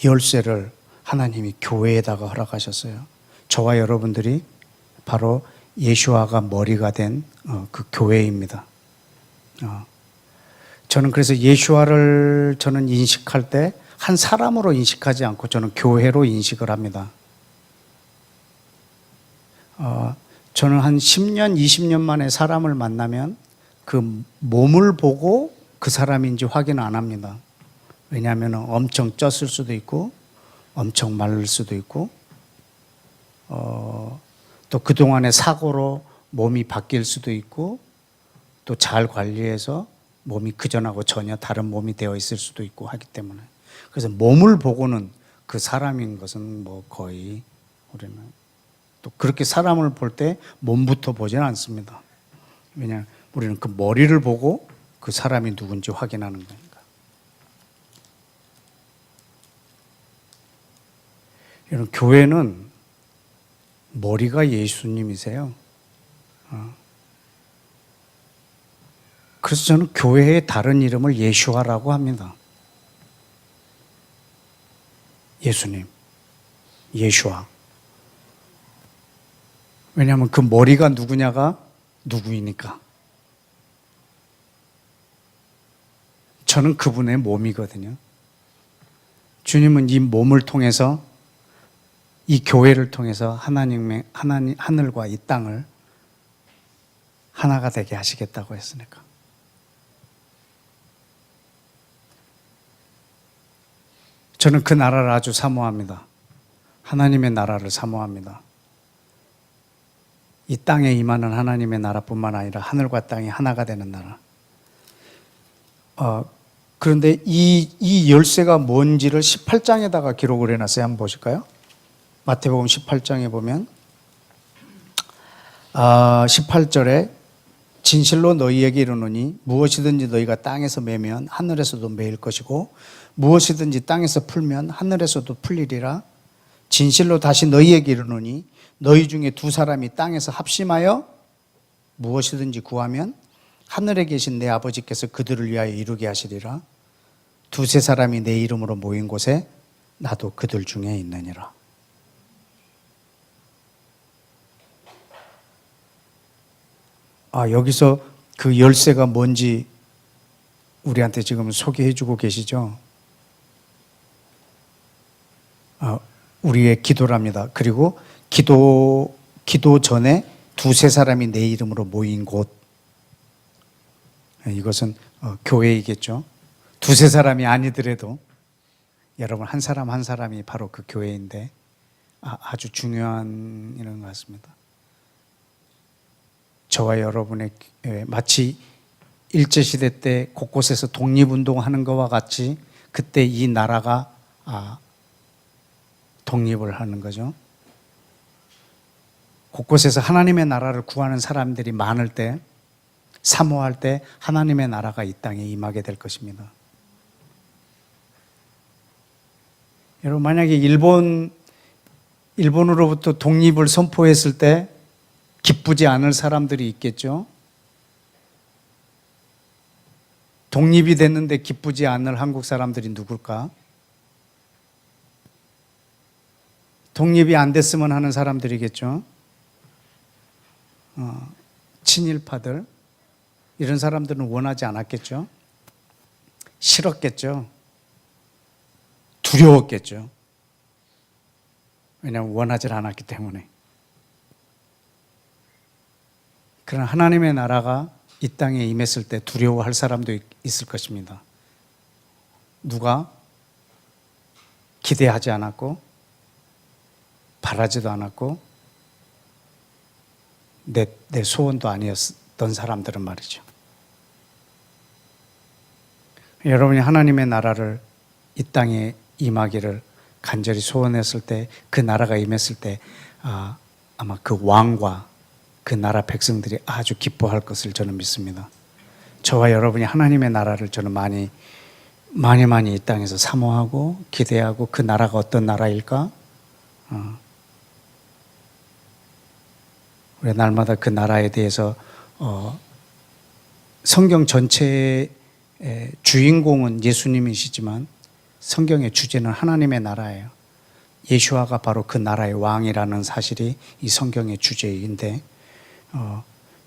열쇠를 하나님이 교회에다가 허락하셨어요. 저와 여러분들이 바로 예수아가 머리가 된 그 교회입니다. 저는 그래서 예수아를 저는 인식할 때 한 사람으로 인식하지 않고 저는 교회로 인식을 합니다. 저는 한 10년, 20년 만에 사람을 만나면 그 몸을 보고 그 사람인지 확인 안 합니다. 왜냐하면 엄청 쪘을 수도 있고 엄청 마를 수도 있고 또 그동안의 사고로 몸이 바뀔 수도 있고 또 잘 관리해서 몸이 그전하고 전혀 다른 몸이 되어 있을 수도 있고 하기 때문에 그래서 몸을 보고는 그 사람인 것은 뭐 거의 우리는 또 그렇게 사람을 볼 때 몸부터 보지는 않습니다. 왜냐하면 우리는 그 머리를 보고 그 사람이 누군지 확인하는 거니까. 여러분, 교회는 머리가 예수님이세요. 그래서 저는 교회의 다른 이름을 예수아라고 합니다. 예수님, 예수아. 왜냐하면 그 머리가 누구냐가 누구이니까. 저는 그분의 몸이거든요. 주님은 이 몸을 통해서 이 교회를 통해서 하늘과 이 땅을 하나가 되게 하시겠다고 했으니까. 저는 그 나라를 아주 사모합니다. 하나님의 나라를 사모합니다. 이 땅에 임하는 하나님의 나라뿐만 아니라 하늘과 땅이 하나가 되는 나라. 그런데 이 열쇠가 뭔지를 18장에다가 기록을 해놨어요. 한번 보실까요? 마태복음 18장에 보면 18절에 진실로 너희에게 이르노니 무엇이든지 너희가 땅에서 매면 하늘에서도 매일 것이고 무엇이든지 땅에서 풀면 하늘에서도 풀리리라. 진실로 다시 너희에게 이르노니 너희 중에 두 사람이 땅에서 합심하여 무엇이든지 구하면 하늘에 계신 내 아버지께서 그들을 위하여 이루게 하시리라. 두세 사람이 내 이름으로 모인 곳에 나도 그들 중에 있느니라. 여기서 그 열쇠가 뭔지 우리한테 지금 소개해 주고 계시죠? 우리의 기도랍니다. 그리고 기도 전에 두세 사람이 내 이름으로 모인 곳. 이것은 교회이겠죠. 두세 사람이 아니더라도 여러분 한 사람 한 사람이 바로 그 교회인데 아주 중요한 일인 것 같습니다. 저와 여러분의 마치 일제시대 때 곳곳에서 독립운동하는 것과 같이 그때 이 나라가 독립을 하는 거죠. 곳곳에서 하나님의 나라를 구하는 사람들이 많을 때, 사모할 때 하나님의 나라가 이 땅에 임하게 될 것입니다. 여러분, 만약에 일본으로부터 독립을 선포했을 때 기쁘지 않을 사람들이 있겠죠. 독립이 됐는데 기쁘지 않을 한국 사람들이 누굴까? 독립이 안 됐으면 하는 사람들이겠죠. 친일파들 이런 사람들은 원하지 않았겠죠. 싫었겠죠. 두려웠겠죠. 왜냐하면 원하지 않았기 때문에. 그러나 하나님의 나라가 이 땅에 임했을 때 두려워할 사람도 있을 것입니다. 누가 기대하지 않았고 바라지도 않았고 내 소원도 아니었던 사람들은 말이죠. 여러분이 하나님의 나라를 이 땅에 임하기를 간절히 소원했을 때, 그 나라가 임했을 때 아마 그 왕과 그 나라 백성들이 아주 기뻐할 것을 저는 믿습니다. 저와 여러분이 하나님의 나라를 저는 많이 이 땅에서 사모하고 기대하고, 그 나라가 어떤 나라일까? 우리 날마다 그 나라에 대해서 성경 전체의 주인공은 예수님이시지만 성경의 주제는 하나님의 나라예요. 예수아가 바로 그 나라의 왕이라는 사실이 이 성경의 주제인데,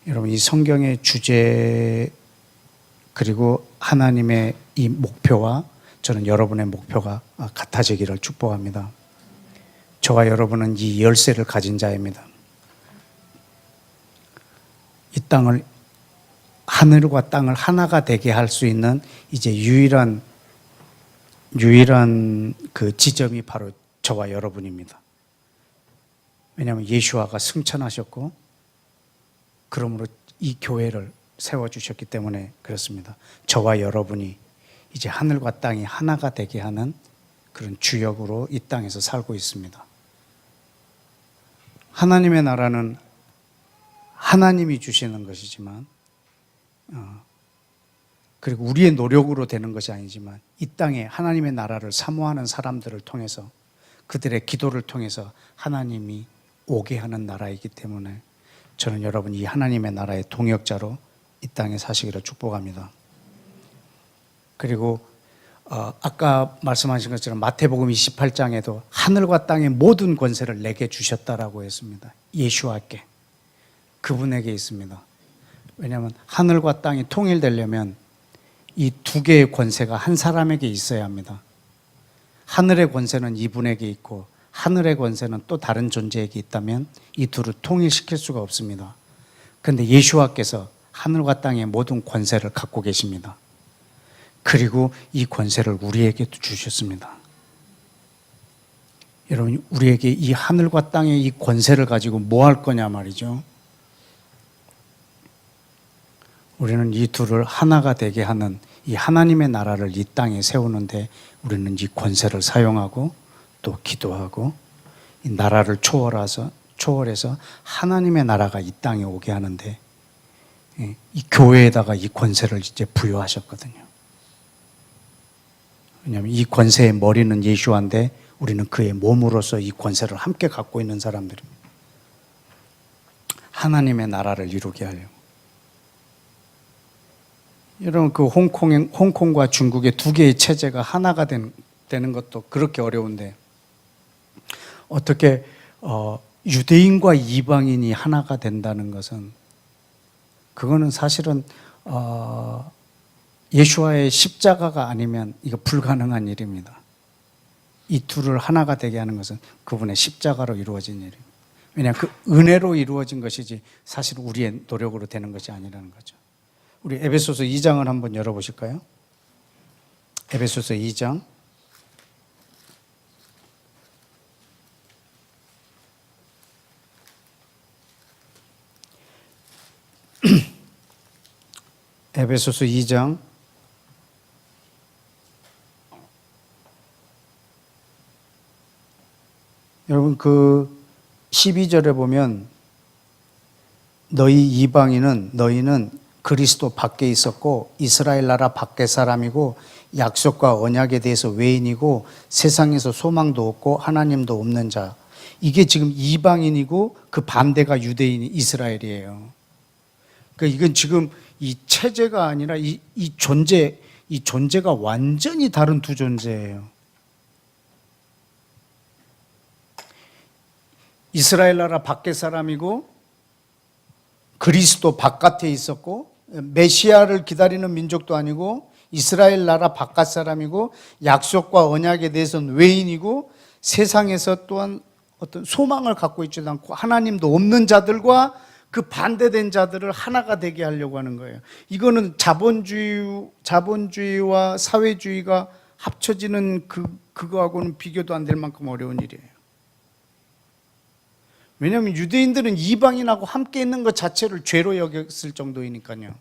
여러분 이 성경의 주제 그리고 하나님의 이 목표와 저는 여러분의 목표가 같아지기를 축복합니다. 저와 여러분은 이 열쇠를 가진 자입니다. 이 땅을, 하늘과 땅을 하나가 되게 할 수 있는 이제 유일한 그 지점이 바로 저와 여러분입니다. 왜냐하면 예수아가 승천하셨고, 그러므로 이 교회를 세워주셨기 때문에 그렇습니다. 저와 여러분이 이제 하늘과 땅이 하나가 되게 하는 그런 주역으로 이 땅에서 살고 있습니다. 하나님의 나라는 하나님이 주시는 것이지만, 그리고 우리의 노력으로 되는 것이 아니지만, 이 땅에 하나님의 나라를 사모하는 사람들을 통해서, 그들의 기도를 통해서 하나님이 오게 하는 나라이기 때문에 저는 여러분 이 하나님의 나라의 동역자로 이 땅에 사시기를 축복합니다. 그리고 아까 말씀하신 것처럼 마태복음 28장에도 하늘과 땅의 모든 권세를 내게 주셨다라고 했습니다. 예수와께, 그분에게 있습니다. 왜냐하면 하늘과 땅이 통일되려면 이 두 개의 권세가 한 사람에게 있어야 합니다. 하늘의 권세는 이분에게 있고 하늘의 권세는 또 다른 존재에게 있다면 이 둘을 통일시킬 수가 없습니다. 그런데 예수와께서 하늘과 땅의 모든 권세를 갖고 계십니다. 그리고 이 권세를 우리에게도 주셨습니다. 여러분, 우리에게 이 하늘과 땅의 이 권세를 가지고 뭐 할 거냐 말이죠. 우리는 이 둘을 하나가 되게 하는 이 하나님의 나라를 이 땅에 세우는데 우리는 이 권세를 사용하고 또 기도하고 이 나라를 초월해서 하나님의 나라가 이 땅에 오게 하는데, 이 교회에다가 이 권세를 이제 부여하셨거든요. 왜냐하면 이 권세의 머리는 예수인데 우리는 그의 몸으로서 이 권세를 함께 갖고 있는 사람들입니다. 하나님의 나라를 이루게 하려고. 여러분, 그 홍콩과 중국의 두 개의 체제가 하나가 되는 것도 그렇게 어려운데, 어떻게 유대인과 이방인이 하나가 된다는 것은, 그거는 사실은 예수와의 십자가가 아니면 이거 불가능한 일입니다. 이 둘을 하나가 되게 하는 것은 그분의 십자가로 이루어진 일입니다. 왜냐하면 그 은혜로 이루어진 것이지 사실 우리의 노력으로 되는 것이 아니라는 거죠. 우리 에베소서 2장을 한번 열어보실까요? 에베소서 2장. 에베소서 2장 12절에 보면 너희는 그리스도 밖에 있었고 이스라엘 나라 밖의 사람이고 약속과 언약에 대해서 외인이고 세상에서 소망도 없고 하나님도 없는 자. 이게 지금 이방인이고 그 반대가 유대인 이스라엘이에요. 그러니까 이건 지금 이 체제가 아니라 이 존재가 완전히 다른 두 존재예요. 이스라엘 나라 밖의 사람이고 그리스도 바깥에 있었고 메시아를 기다리는 민족도 아니고 이스라엘 나라 바깥 사람이고 약속과 언약에 대해서는 외인이고 세상에서 또한 어떤 소망을 갖고 있지도 않고 하나님도 없는 자들과 그 반대된 자들을 하나가 되게 하려고 하는 거예요. 이거는 자본주의와 사회주의가 합쳐지는 그거하고는 비교도 안 될 만큼 어려운 일이에요. 왜냐하면 유대인들은 이방인하고 함께 있는 것 자체를 죄로 여겼을 정도이니까요.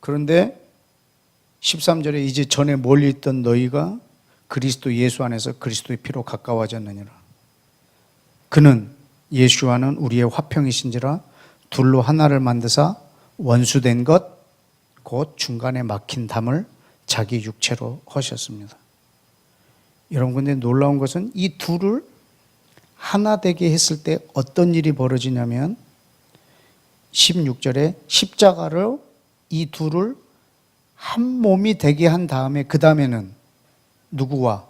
그런데 13절에 이제 전에 멀리 있던 너희가 그리스도 예수 안에서 그리스도의 피로 가까워졌느니라. 그는 예수와는 우리의 화평이신지라 둘로 하나를 만드사 원수된 것 곧 중간에 막힌 담을 자기 육체로 하셨습니다. 여러분, 근데 놀라운 것은 이 둘을 하나 되게 했을 때 어떤 일이 벌어지냐면 16절에 십자가로 이 둘을 한 몸이 되게 한 다음에 그 다음에는 누구와?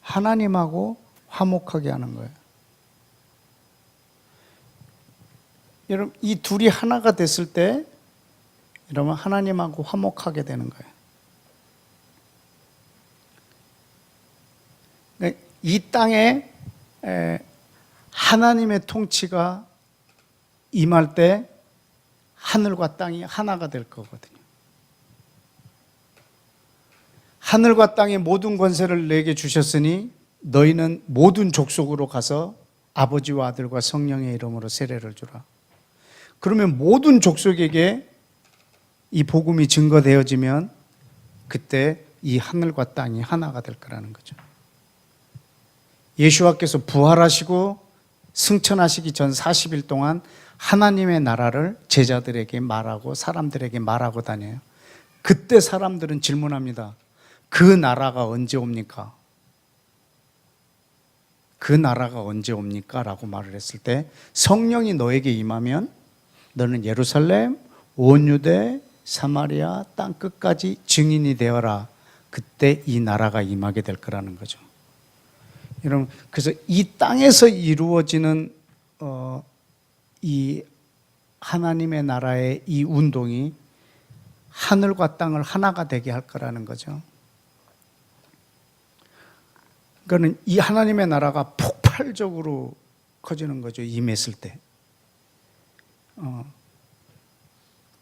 하나님하고 화목하게 하는 거예요. 여러분, 이 둘이 하나가 됐을 때 여러분 하나님하고 화목하게 되는 거예요. 그러니까 이 땅에 하나님의 통치가 임할 때 하늘과 땅이 하나가 될 거거든요. 하늘과 땅의 모든 권세를 내게 주셨으니 너희는 모든 족속으로 가서 아버지와 아들과 성령의 이름으로 세례를 주라. 그러면 모든 족속에게 이 복음이 증거되어지면 그때 이 하늘과 땅이 하나가 될 거라는 거죠. 예수와께서 부활하시고 승천하시기 전 40일 동안 하나님의 나라를 제자들에게 말하고 사람들에게 말하고 다녀요. 그때 사람들은 질문합니다. 그 나라가 언제 옵니까? 그 나라가 언제 옵니까? 라고 말을 했을 때 성령이 너에게 임하면 너는 예루살렘, 온 유대, 사마리아, 땅 끝까지 증인이 되어라. 그때 이 나라가 임하게 될 거라는 거죠. 여러분, 그래서 이 땅에서 이루어지는 이 하나님의 나라의 이 운동이 하늘과 땅을 하나가 되게 할 거라는 거죠. 그러니까 이 하나님의 나라가 폭발적으로 커지는 거죠. 임했을 때.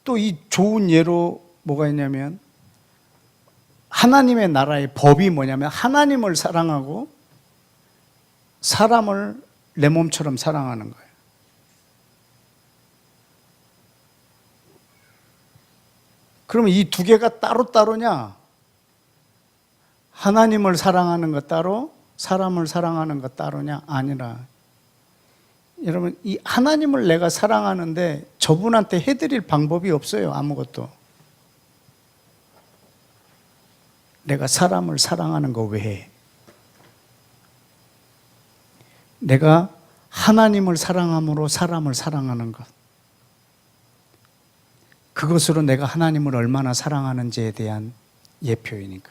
또 이 좋은 예로 뭐가 있냐면 하나님의 나라의 법이 뭐냐면 하나님을 사랑하고 사람을 내 몸처럼 사랑하는 거예요. 그러면 이 두 개가 따로따로냐? 하나님을 사랑하는 것 따로, 사람을 사랑하는 것 따로냐? 아니라. 여러분, 이 하나님을 내가 사랑하는데 저분한테 해드릴 방법이 없어요. 아무것도. 내가 사람을 사랑하는 거 외에. 내가 하나님을 사랑함으로 사람을 사랑하는 것. 그것으로 내가 하나님을 얼마나 사랑하는지에 대한 예표이니까.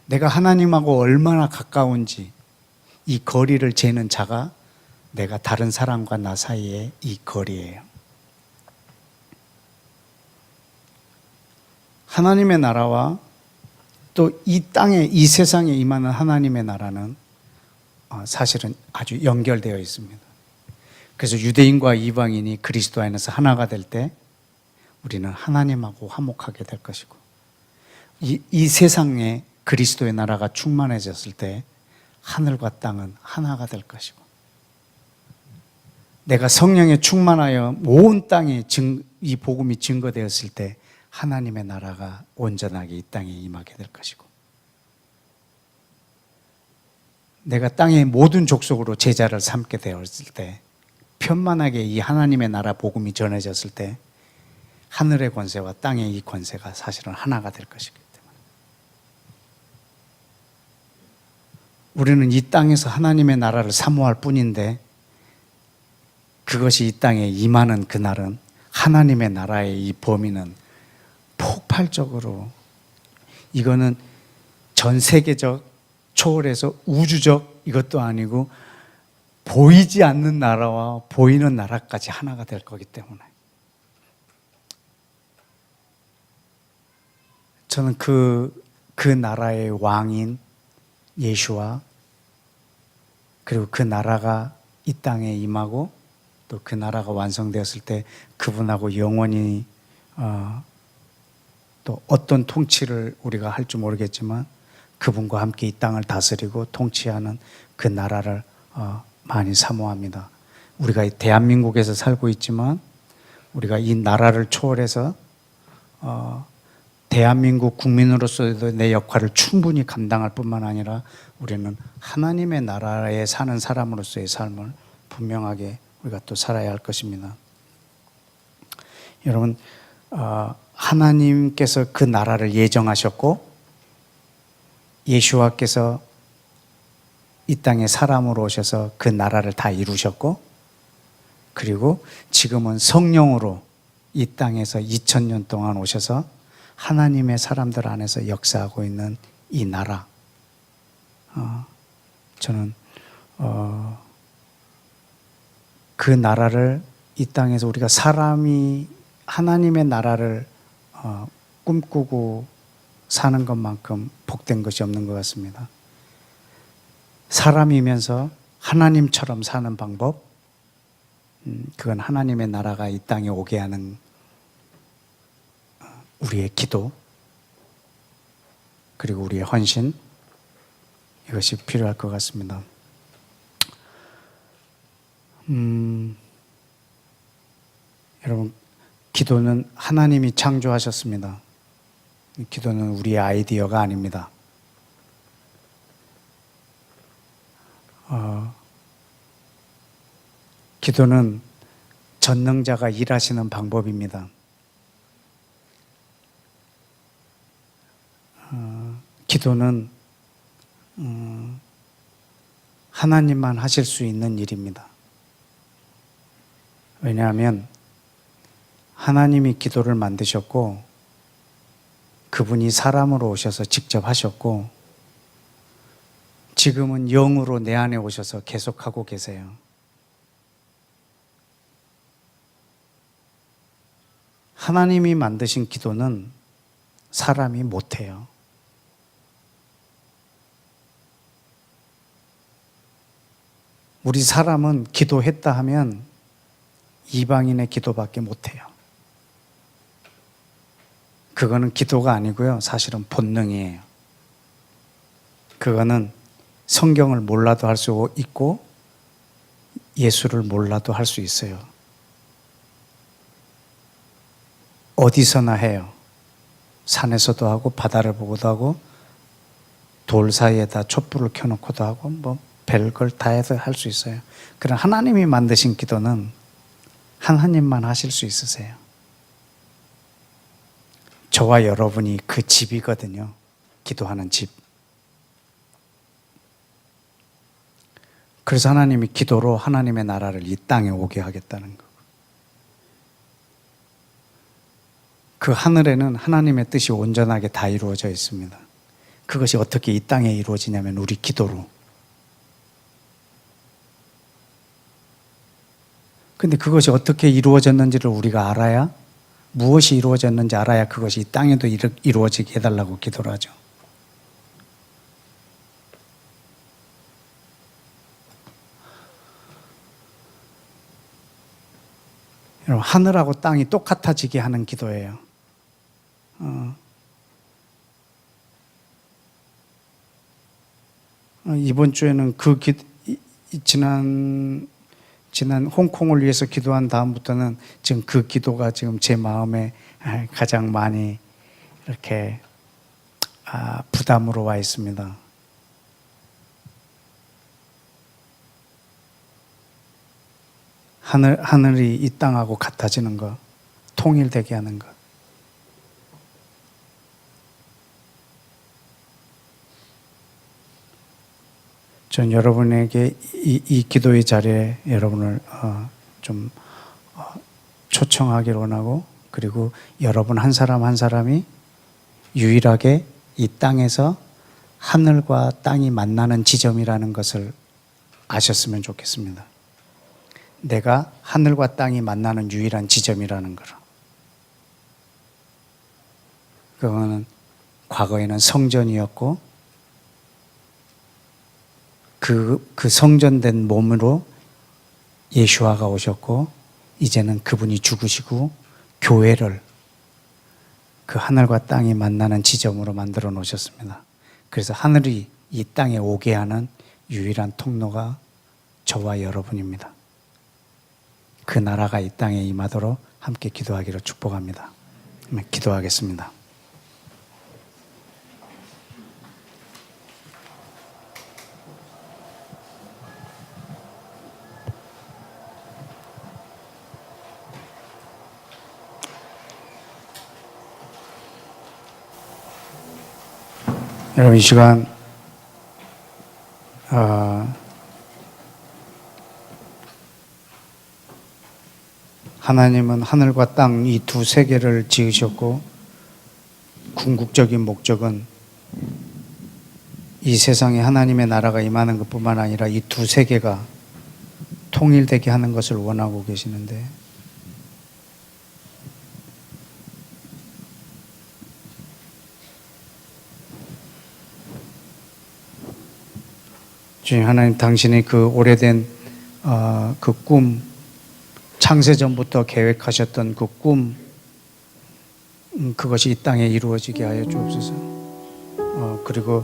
내가 하나님하고 얼마나 가까운지 이 거리를 재는 자가 내가 다른 사람과 나 사이의 이 거리예요. 하나님의 나라와 또 이 땅에 이 세상에 임하는 하나님의 나라는 사실은 아주 연결되어 있습니다. 그래서 유대인과 이방인이 그리스도 안에서 하나가 될 때 우리는 하나님하고 화목하게 될 것이고 이 세상에 그리스도의 나라가 충만해졌을 때 하늘과 땅은 하나가 될 것이고 내가 성령에 충만하여 온 땅에 이 복음이 증거되었을 때 하나님의 나라가 온전하게 이 땅에 임하게 될 것이고 내가 땅의 모든 족속으로 제자를 삼게 되었을 때 편만하게 이 하나님의 나라 복음이 전해졌을 때 하늘의 권세와 땅의 이 권세가 사실은 하나가 될 것이기 때문에 우리는 이 땅에서 하나님의 나라를 사모할 뿐인데 그것이 이 땅에 임하는 그날은 하나님의 나라의 이 범위는 폭발적으로 이거는 전 세계적 초월해서 우주적 이것도 아니고 보이지 않는 나라와 보이는 나라까지 하나가 될 거기 때문에 저는 그 나라의 왕인 예수와 그리고 그 나라가 이 땅에 임하고 또 그 나라가 완성되었을 때 그분하고 영원히 또 어떤 통치를 우리가 할 줄 모르겠지만 그분과 함께 이 땅을 다스리고 통치하는 그 나라를 많이 사모합니다. 우리가 대한민국에서 살고 있지만 우리가 이 나라를 초월해서 대한민국 국민으로서도 내 역할을 충분히 감당할 뿐만 아니라 우리는 하나님의 나라에 사는 사람으로서의 삶을 분명하게 우리가 또 살아야 할 것입니다. 여러분, 하나님께서 그 나라를 예정하셨고 예수와께서 이 땅에 사람으로 오셔서 그 나라를 다 이루셨고 그리고 지금은 성령으로 이 땅에서 2000년 동안 오셔서 하나님의 사람들 안에서 역사하고 있는 이 나라, 저는 그 나라를 이 땅에서 우리가 사람이 하나님의 나라를 꿈꾸고 사는 것만큼 복된 것이 없는 것 같습니다. 사람이면서 하나님처럼 사는 방법, 그건 하나님의 나라가 이 땅에 오게 하는 우리의 기도 그리고 우리의 헌신, 이것이 필요할 것 같습니다. 여러분, 기도는 하나님이 창조하셨습니다. 기도는 우리의 아이디어가 아닙니다. 기도는 전능자가 일하시는 방법입니다. 기도는 하나님만 하실 수 있는 일입니다. 왜냐하면 하나님이 기도를 만드셨고 그분이 사람으로 오셔서 직접 하셨고 지금은 영으로 내 안에 오셔서 계속하고 계세요. 하나님이 만드신 기도는 사람이 못해요. 우리 사람은 기도했다 하면 이방인의 기도밖에 못해요. 그거는 기도가 아니고요. 사실은 본능이에요. 그거는 성경을 몰라도 할 수 있고 예수를 몰라도 할 수 있어요. 어디서나 해요. 산에서도 하고 바다를 보고도 하고 돌 사이에다 촛불을 켜놓고도 하고 뭐 별걸 다 해서 할 수 있어요. 그러나 하나님이 만드신 기도는 하나님만 하실 수 있으세요. 저와 여러분이 그 집이거든요. 기도하는 집. 그래서 하나님이 기도로 하나님의 나라를 이 땅에 오게 하겠다는 거. 그 하늘에는 하나님의 뜻이 온전하게 다 이루어져 있습니다. 그것이 어떻게 이 땅에 이루어지냐면 우리 기도로. 근데 그것이 어떻게 이루어졌는지를 우리가 알아야, 무엇이 이루어졌는지 알아야 그것이 이 땅에도 이루어지게 해달라고 기도를 하죠. 여러분, 하늘하고 땅이 똑같아지게 하는 기도예요. 이번 주에는 지난 홍콩을 위해서 기도한 다음부터는 지금 그 기도가 지금 제 마음에 가장 많이 이렇게 부담으로 와 있습니다. 하늘이 이 땅하고 같아지는 것, 통일되게 하는 것. 전 여러분에게 이 기도의 자리에 여러분을 좀 초청하기를 원하고, 그리고 여러분 한 사람 한 사람이 유일하게 이 땅에서 하늘과 땅이 만나는 지점이라는 것을 아셨으면 좋겠습니다. 내가 하늘과 땅이 만나는 유일한 지점이라는 거라. 그거는 과거에는 성전이었고 그 성전된 몸으로 예수아가 오셨고 이제는 그분이 죽으시고 교회를 그 하늘과 땅이 만나는 지점으로 만들어 놓으셨습니다. 그래서 하늘이 이 땅에 오게 하는 유일한 통로가 저와 여러분입니다. 그 나라가 이 땅에 임하도록 함께 기도하기로 축복합니다. 기도하겠습니다. 여러분, 이 시간 하나님은 하늘과 땅 이 두 세계를 지으셨고 궁극적인 목적은 이 세상에 하나님의 나라가 임하는 것뿐만 아니라 이 두 세계가 통일되게 하는 것을 원하고 계시는데 주님 하나님, 당신의 그 오래된 그 꿈, 창세전부터 계획하셨던 그 꿈, 그것이 이 땅에 이루어지게 하여 주옵소서. 그리고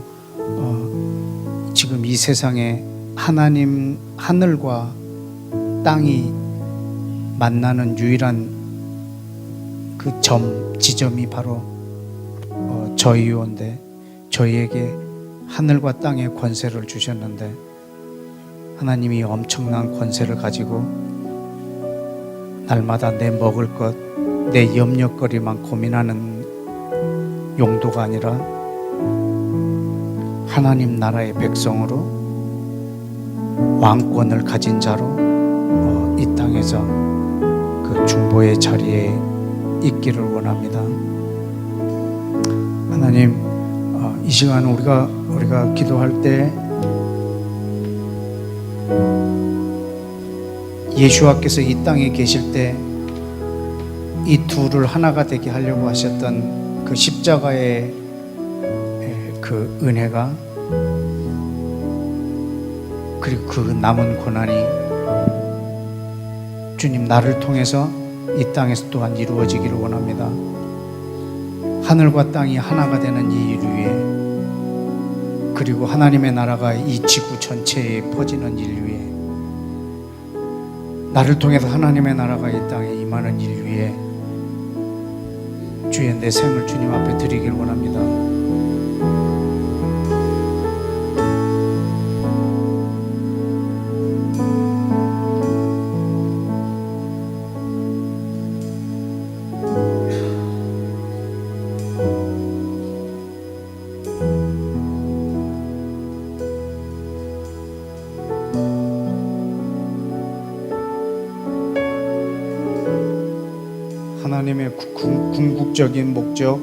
지금 이 세상에 하나님, 하늘과 땅이 만나는 유일한 그 지점이 바로 저희요인데, 저희에게 하늘과 땅의 권세를 주셨는데 하나님이 엄청난 권세를 가지고 날마다 내 먹을 것, 내 염려거리만 고민하는 용도가 아니라 하나님 나라의 백성으로 왕권을 가진 자로 이 땅에서 그 중보의 자리에 있기를 원합니다. 하나님, 이 시간 우리가 기도할 때 예수와께서 이 땅에 계실 때 이 둘을 하나가 되게 하려고 하셨던 그 십자가의 그 은혜가, 그리고 그 남은 고난이 주님 나를 통해서 이 땅에서 또한 이루어지기를 원합니다. 하늘과 땅이 하나가 되는 이 일 위에, 그리고 하나님의 나라가 이 지구 전체에 퍼지는 일 위에, 나를 통해서 하나님의 나라가 이 땅에 임하는 일 위에 주의 내 생을 주님 앞에 드리길 원합니다. 하나님의 궁극적인 목적,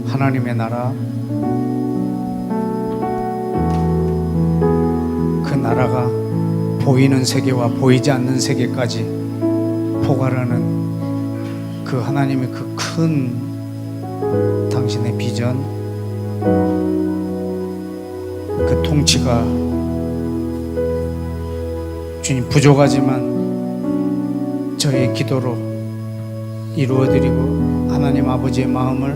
하나님의 나라, 그 나라가 보이는 세계와 보이지 않는 세계까지 포괄하는 그 하나님의 그 큰 당신의 비전, 그 통치가 주님 부족하지만 저의 기도로 이루어드리고 하나님 아버지의 마음을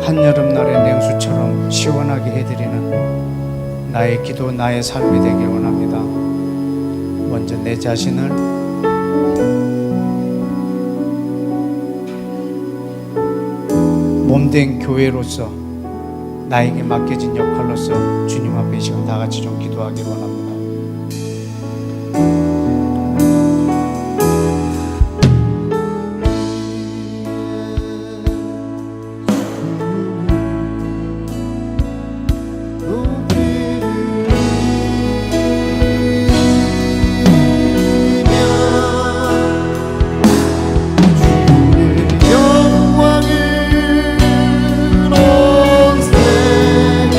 한여름날의 냉수처럼 시원하게 해드리는 나의 기도, 나의 삶이 되길 원합니다. 먼저 내 자신을 몸된 교회로서 나에게 맡겨진 역할로서 주님 앞에 이 시간 다 같이 좀 기도하길 원합니다. 영광을 온 세계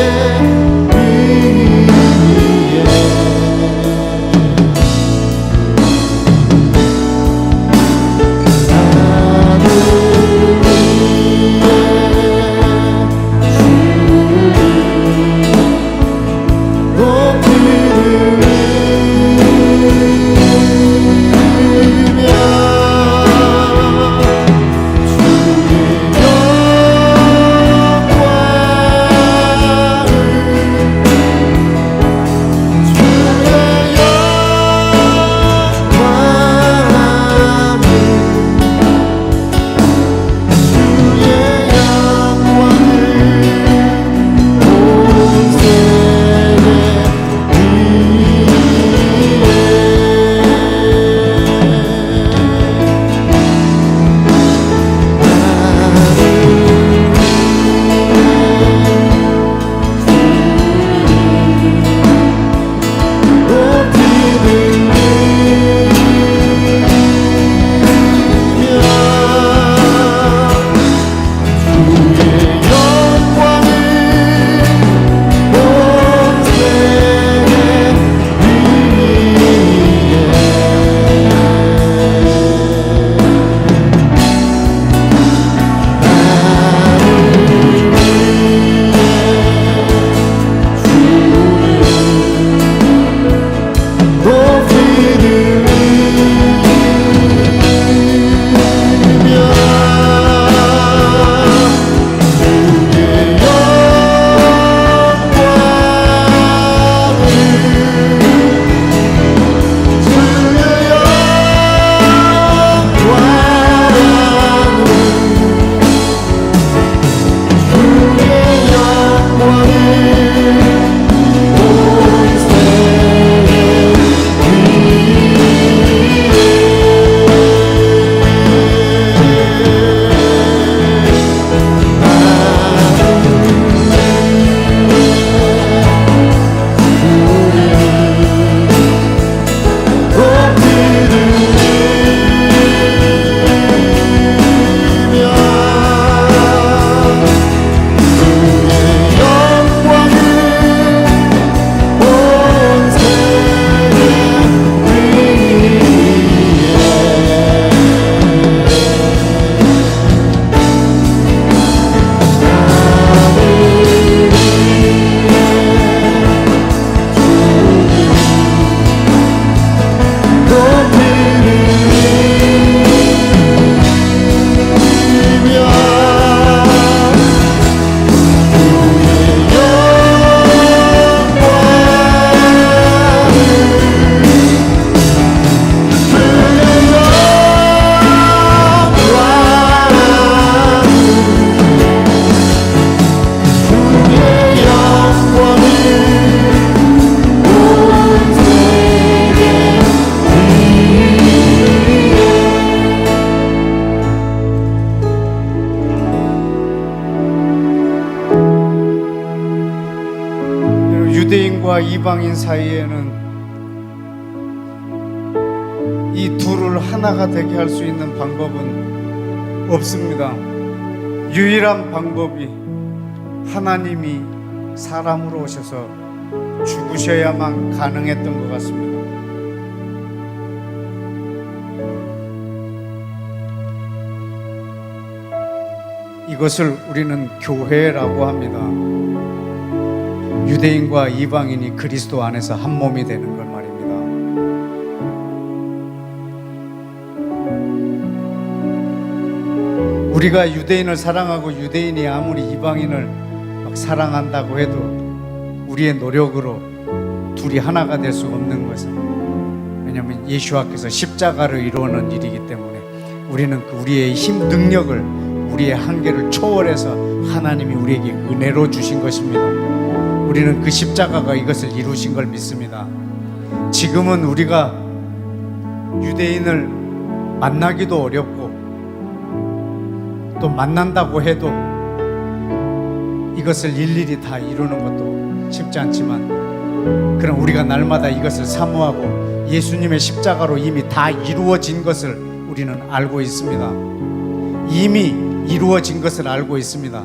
유대인과 이방인 사이에는 이 둘을 하나가 되게 할 수 있는 방법은 없습니다. 유일한 방법이 하나님이 사람으로 오셔서 죽으셔야만 가능했던 것 같습니다. 이것을 우리는 교회라고 합니다. 유대인과 이방인이 그리스도 안에서 한 몸이 되는 걸 말입니다. 우리가 유대인을 사랑하고 유대인이 아무리 이방인을 막 사랑한다고 해도 우리의 노력으로 둘이 하나가 될 수 없는 것은, 왜냐하면 예수와께서 십자가를 이루는 일이기 때문에 우리는 우리의 힘, 능력을, 우리의 한계를 초월해서 하나님이 우리에게 은혜로 주신 것입니다. 우리는 그 십자가가 이것을 이루신 걸 믿습니다. 지금은 우리가 유대인을 만나기도 어렵고 또 만난다고 해도 이것을 일일이 다 이루는 것도 쉽지 않지만, 그럼 우리가 날마다 이것을 사모하고 예수님의 십자가로 이미 다 이루어진 것을 우리는 알고 있습니다. 이미 이루어진 것을 알고 있습니다.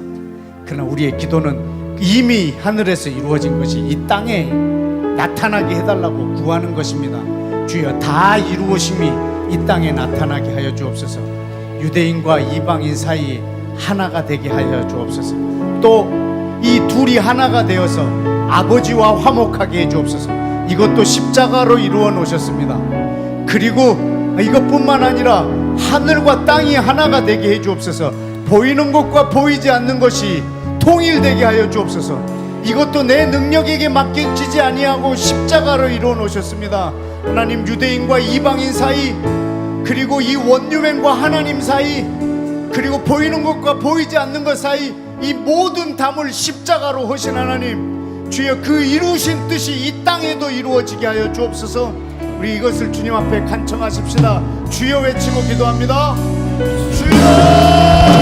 그러나 우리의 기도는 이미 하늘에서 이루어진 것이 이 땅에 나타나게 해달라고 구하는 것입니다. 주여, 다 이루어심이 이 땅에 나타나게 하여 주옵소서. 유대인과 이방인 사이에 하나가 되게 하여 주옵소서. 또 이 둘이 하나가 되어서 아버지와 화목하게 해주옵소서. 이것도 십자가로 이루어 놓으셨습니다. 그리고 이것뿐만 아니라 하늘과 땅이 하나가 되게 해주옵소서. 보이는 것과 보이지 않는 것이 통일되게 하여 주옵소서. 이것도 내 능력에게 맡기지 아니하고 십자가로 이루어 놓으셨습니다. 하나님, 유대인과 이방인 사이, 그리고 이 원유맨과 하나님 사이, 그리고 보이는 것과 보이지 않는 것 사이, 이 모든 담을 십자가로 하신 하나님, 주여 그 이루신 뜻이 이 땅에도 이루어지게 하여 주옵소서. 우리 이것을 주님 앞에 간청하십시다. 주여 외치고 기도합니다. 주여!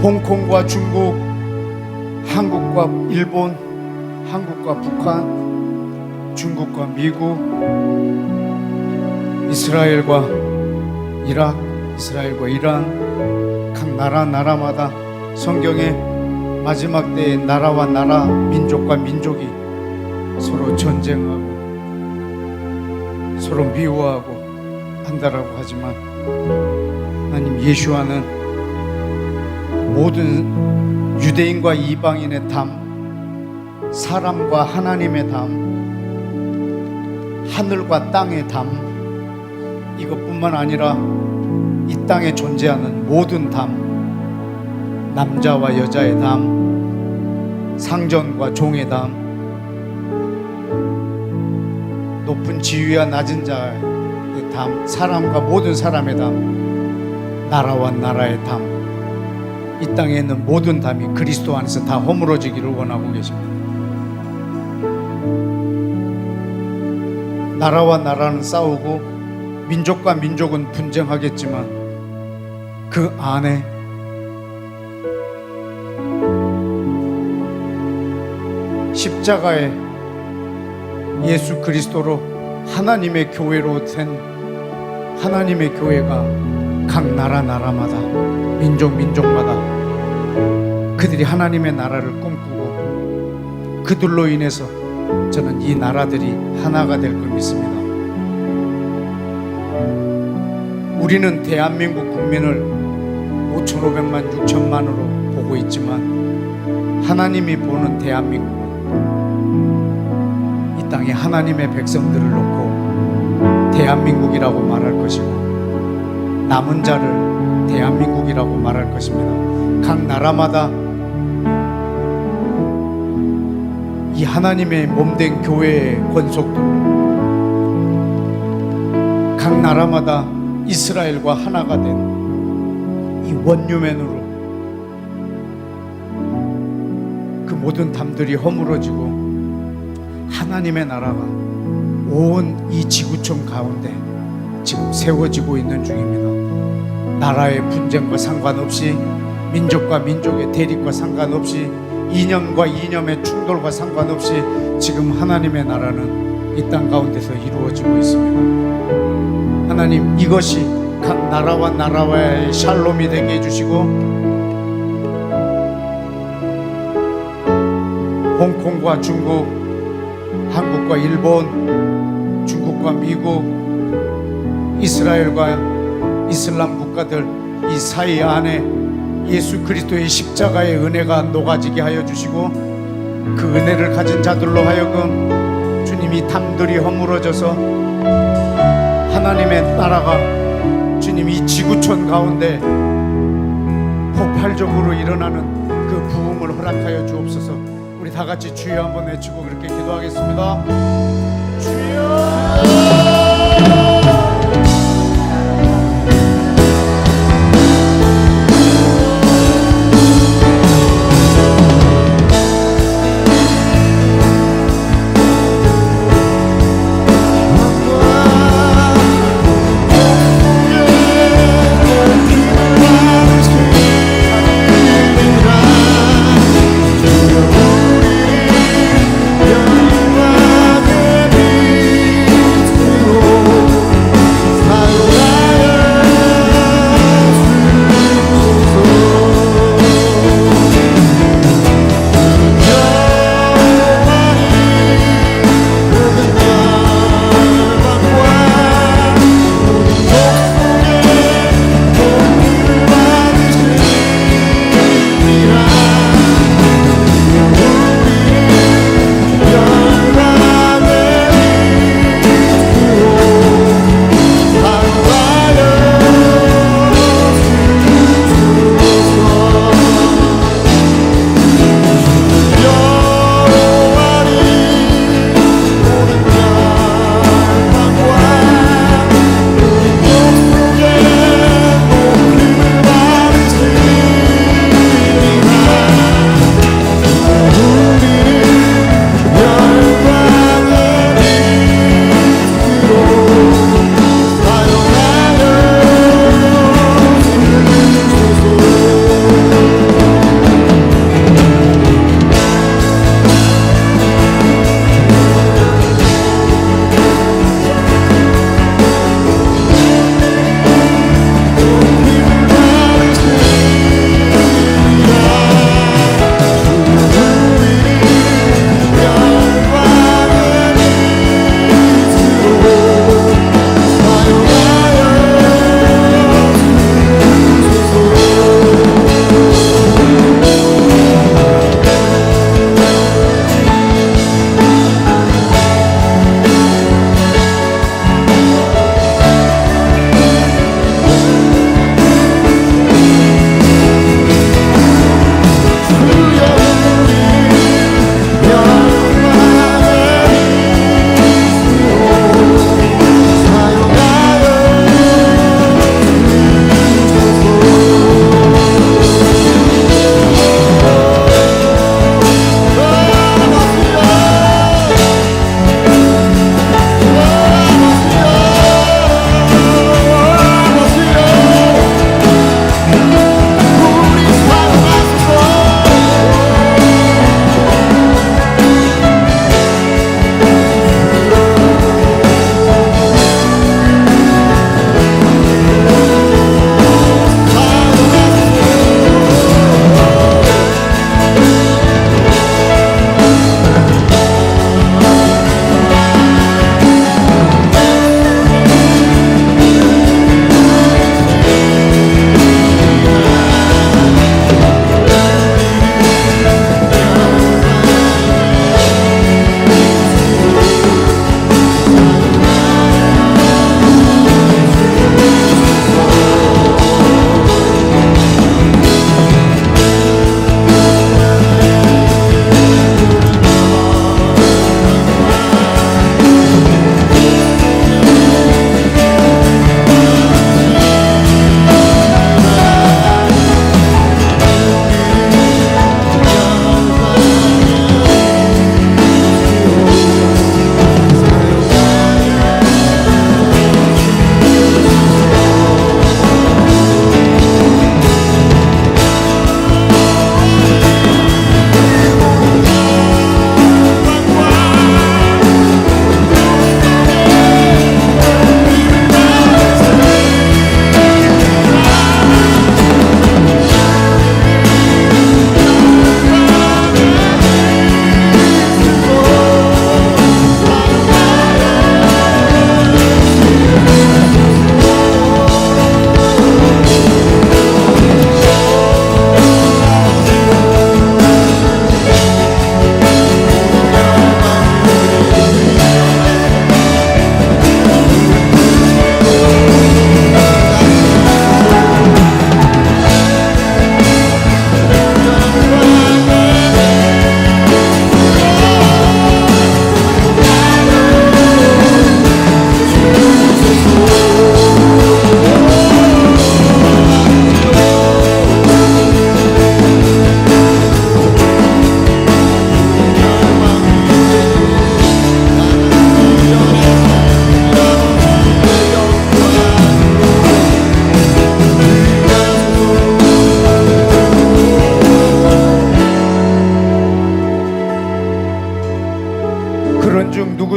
홍콩과 중국, 한국과 일본, 한국과 북한, 중국과 미국, 이스라엘과 이락, 이스라엘과 이란, 각 나라마다 성경에 마지막 때에 나라와 나라, 민족과 민족이 서로 전쟁하고 서로 미워하고 한다라고 하지만 하나님 예수와는 모든 유대인과 이방인의 담, 사람과 하나님의 담, 하늘과 땅의 담, 이것뿐만 아니라 이 땅에 존재하는 모든 담, 남자와 여자의 담, 상전과 종의 담, 높은 지위와 낮은 자의 담, 사람과 모든 사람의 담, 나라와 나라의 담, 이 땅에 있는 모든 담이 그리스도 안에서 다 허물어지기를 원하고 계십니다. 나라와 나라는 싸우고 민족과 민족은 분쟁하겠지만 그 안에 십자가에 예수 그리스도로 하나님의 교회로 된 하나님의 교회가 각 나라마다 민족마다 그들이 하나님의 나라를 꿈꾸고 그들로 인해서 저는 이 나라들이 하나가 될 걸 믿습니다. 우리는 대한민국 국민을 5,500만 6천만으로 보고 있지만 하나님이 보는 대한민국은 이 땅에 하나님의 백성들을 놓고 대한민국이라고 말할 것이고 남은 자를 대한민국이라고 말할 것입니다. 각 나라마다 이 하나님의 몸된 교회의 권속들로 각 나라마다 이스라엘과 하나가 된 이 원유맨으로 그 모든 담들이 허물어지고 하나님의 나라가 온 이 지구촌 가운데 지금 세워지고 있는 중입니다. 나라의 분쟁과 상관없이 민족과 민족의 대립과 상관없이 이념과 이념의 충돌과 상관없이 지금 하나님의 나라는 이 땅 가운데서 이루어지고 있습니다. 하나님 이것이 각 나라와 나라와의 샬롬이 되게 해주시고 홍콩과 중국, 한국과 일본, 중국과 미국, 이스라엘과 이슬람 국가들 이 사이 안에 예수 그리스도의 십자가의 은혜가 녹아지게 하여 주시고 그 은혜를 가진 자들로 하여금 주님이 담들이 허물어져서 하나님의 나라가 주님 이 지구촌 가운데 폭발적으로 일어나는 그 부흥을 허락하여 주옵소서. 우리 다 같이 주여 한번 외치고 그렇게 기도하겠습니다. 주여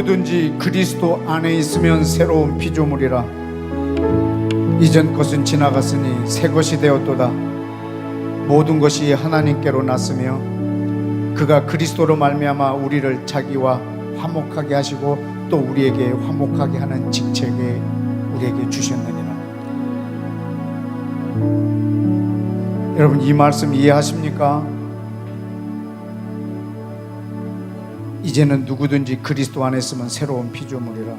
누구든지 그리스도 안에 있으면 새로운 피조물이라. 이전 것은 지나갔으니 새 것이 되었도다. 모든 것이 하나님께로 났으며 그가 그리스도로 말미암아 우리를 자기와 화목하게 하시고 또 우리에게 화목하게 하는 직책에 우리에게 주셨느니라. 여러분, 이 말씀 이해하십니까? 이제는 누구든지 그리스도 안에 있으면 새로운 피조물이라.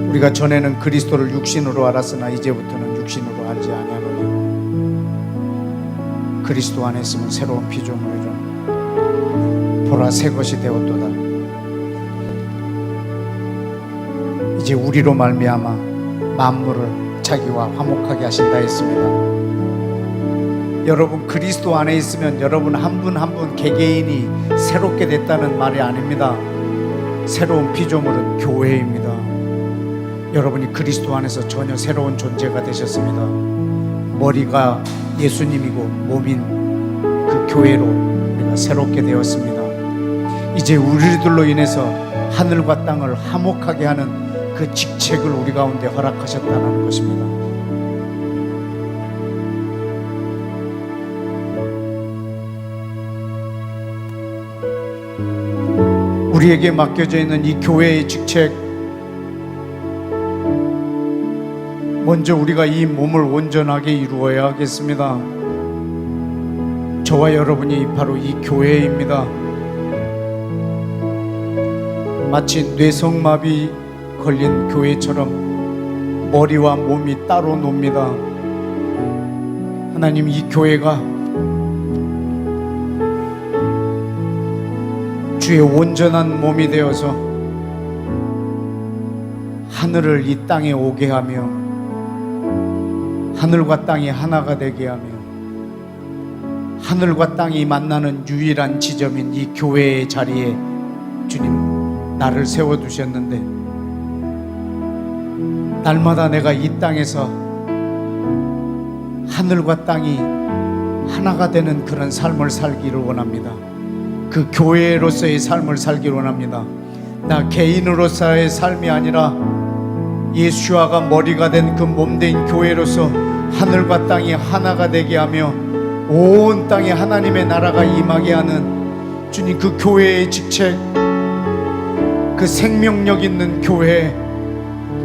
우리가 전에는 그리스도를 육신으로 알았으나 이제부터는 육신으로 알지 아니하노니 그리스도 안에 있으면 새로운 피조물이라. 보라, 새 것이 되었도다. 이제 우리로 말미암아 만물을 자기와 화목하게 하신다 했습니다. 여러분, 그리스도 안에 있으면 여러분 한 분 한 분 개개인이 새롭게 됐다는 말이 아닙니다. 새로운 피조물은 교회입니다. 여러분이 그리스도 안에서 전혀 새로운 존재가 되셨습니다. 머리가 예수님이고 몸인 그 교회로 우리가 새롭게 되었습니다. 이제 우리들로 인해서 하늘과 땅을 화목하게 하는 그 직책을 우리 가운데 허락하셨다는 것입니다. 우리에게 맡겨져 있는 이 교회의 직책, 먼저 우리가 이 몸을 온전하게 이루어야 하겠습니다. 저와 여러분이 바로 이 교회입니다. 마치 뇌성마비 걸린 교회처럼 머리와 몸이 따로 놉니다. 하나님, 이 교회가 주의 온전한 몸이 되어서 하늘을 이 땅에 오게 하며 하늘과 땅이 하나가 되게 하며 하늘과 땅이 만나는 유일한 지점인 이 교회의 자리에 주님 나를 세워두셨는데, 날마다 내가 이 땅에서 하늘과 땅이 하나가 되는 그런 삶을 살기를 원합니다. 그 교회로서의 삶을 살기를 원합니다. 나 개인으로서의 삶이 아니라 예수와가 머리가 된 그 몸된 교회로서 하늘과 땅이 하나가 되게 하며 온 땅에 하나님의 나라가 임하게 하는 주님, 그 교회의 직책, 그 생명력 있는 교회,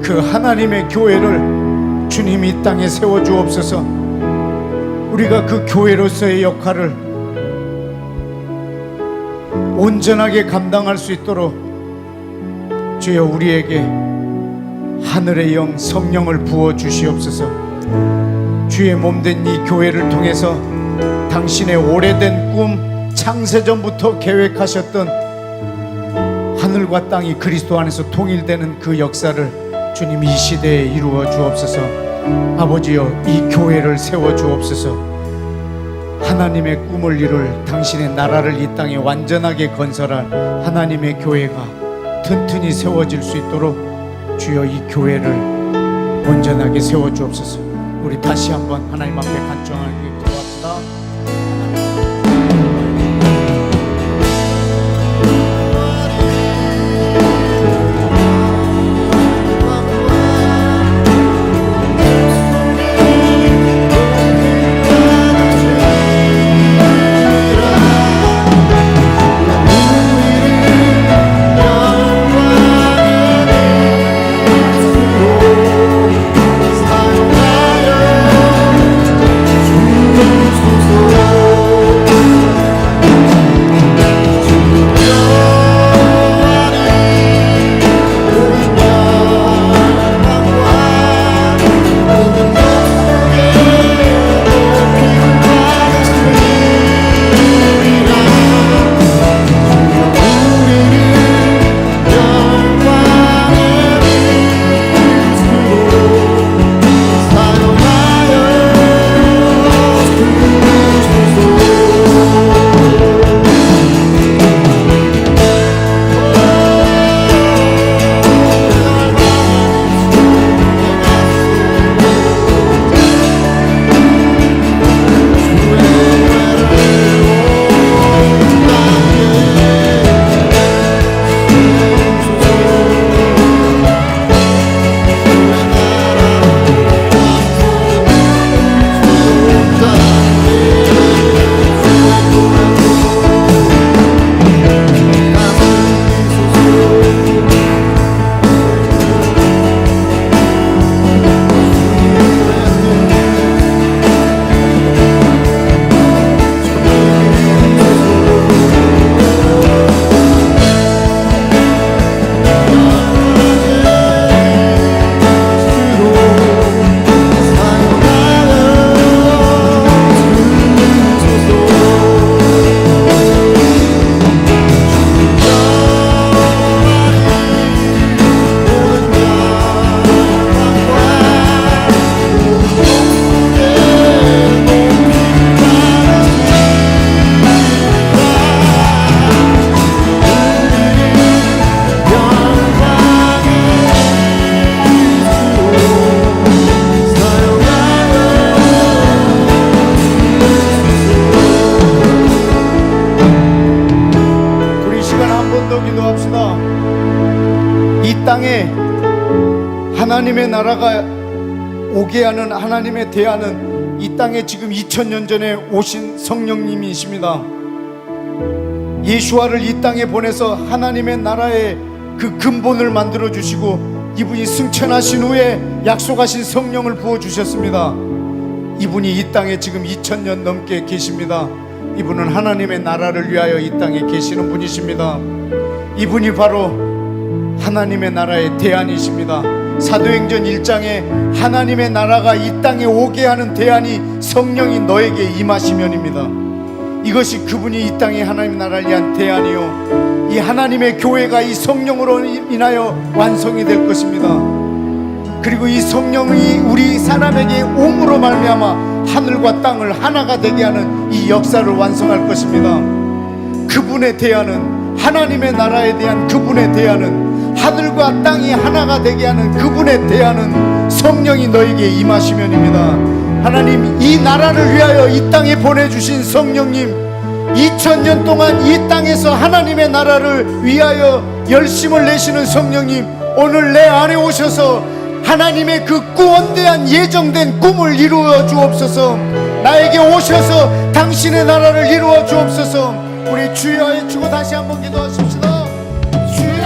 그 하나님의 교회를 주님이 이 땅에 세워주옵소서. 우리가 그 교회로서의 역할을 온전하게 감당할 수 있도록 주여 우리에게 하늘의 영 성령을 부어 주시옵소서. 주의 몸된 이 교회를 통해서 당신의 오래된 꿈, 창세전부터 계획하셨던 하늘과 땅이 그리스도 안에서 통일되는 그 역사를 주님 이 시대에 이루어 주옵소서. 아버지여, 이 교회를 세워 주옵소서. 하나님의 꿈을 이룰 당신의 나라를 이 땅에 완전하게 건설할 하나님의 교회가 튼튼히 세워질 수 있도록 주여 이 교회를 온전하게 세워 주옵소서. 우리 다시 한번 하나님 앞에 간청하게 기도합시다. 주옵소서. 하나님의 나라가 오게 하는 하나님의 대안은 이 땅에 지금 2000년 전에 오신 성령님이십니다. 예수와를 이 땅에 보내서 하나님의 나라의 그 근본을 만들어 주시고 이분이 승천하신 후에 약속하신 성령을 부어 주셨습니다. 이분이 이 땅에 지금 2000년 넘게 계십니다. 이분은 하나님의 나라를 위하여 이 땅에 계시는 분이십니다. 이분이 바로 하나님의 나라의 대안이십니다. 사도행전 1장에 하나님의 나라가 이 땅에 오게 하는 대안이 성령이 너에게 임하시면입니다. 이것이 그분이 이 땅에 하나님의 나라를 위한 대안이요, 이 하나님의 교회가 이 성령으로 인하여 완성이 될 것입니다. 그리고 이 성령이 우리 사람에게 옴으로 말미암아 하늘과 땅을 하나가 되게 하는 이 역사를 완성할 것입니다. 그분의 대안은, 하나님의 나라에 대한 그분의 대안은, 하늘과 땅이 하나가 되게 하는 그분의 대안은 성령이 너에게 임하시면입니다. 하나님, 이 나라를 위하여 이 땅에 보내주신 성령님, 2000년 동안 이 땅에서 하나님의 나라를 위하여 열심을 내시는 성령님, 오늘 내 안에 오셔서 하나님의 그 구원대한 예정된 꿈을 이루어 주옵소서. 나에게 오셔서 당신의 나라를 이루어 주옵소서. 우리 주여 외치고 다시 한번 기도하십시다. 주여.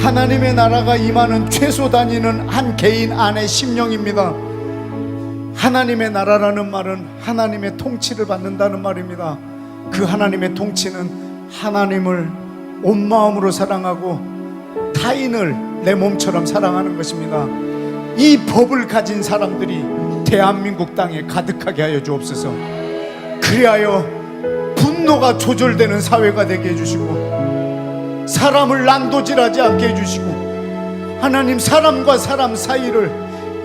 하나님의 나라가 임하는 최소 단위는 한 개인 안의 심령입니다. 하나님의 나라라는 말은 하나님의 통치를 받는다는 말입니다. 그 하나님의 통치는 하나님을 온 마음으로 사랑하고 타인을 내 몸처럼 사랑하는 것입니다. 이 법을 가진 사람들이 대한민국 땅에 가득하게 하여 주옵소서. 그리하여 분노가 조절되는 사회가 되게 해주시고, 사람을 난도질하지 않게 해주시고, 하나님, 사람과 사람 사이를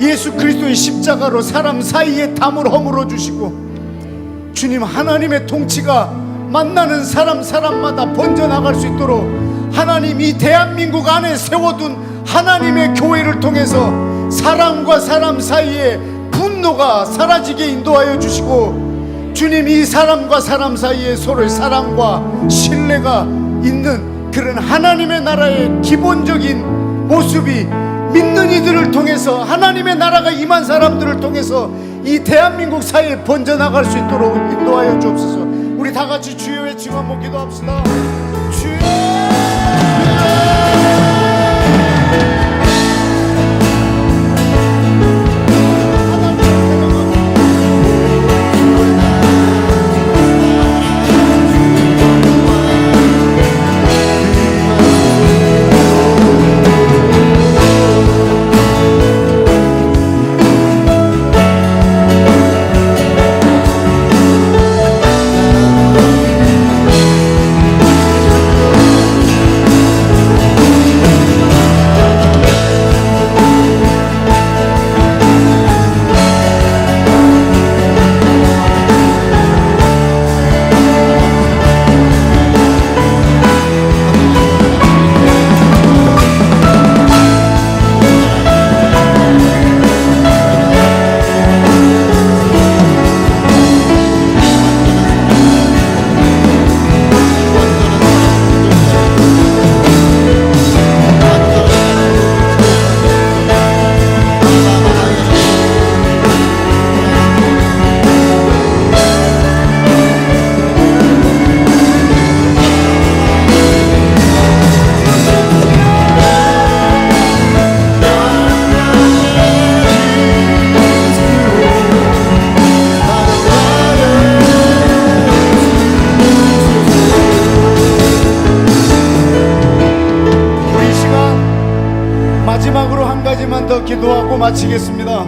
예수 그리스도의 십자가로 사람 사이에 담을 허물어 주시고, 주님, 하나님의 통치가 만나는 사람마다 번져나갈 수 있도록 하나님, 이 대한민국 안에 세워둔 하나님의 교회를 통해서 사람과 사람 사이에 분노가 사라지게 인도하여 주시고, 주님, 이 사람과 사람 사이에 서로의 사랑과 신뢰가 있는 그런 하나님의 나라의 기본적인 모습이 믿는 이들을 통해서, 하나님의 나라가 임한 사람들을 통해서 이 대한민국 사회에 번져나갈 수 있도록 인도하여 주옵소서. 우리 다 같이 주여 외치고 한번 기도합시다. 주여. 기도하고 마치겠습니다.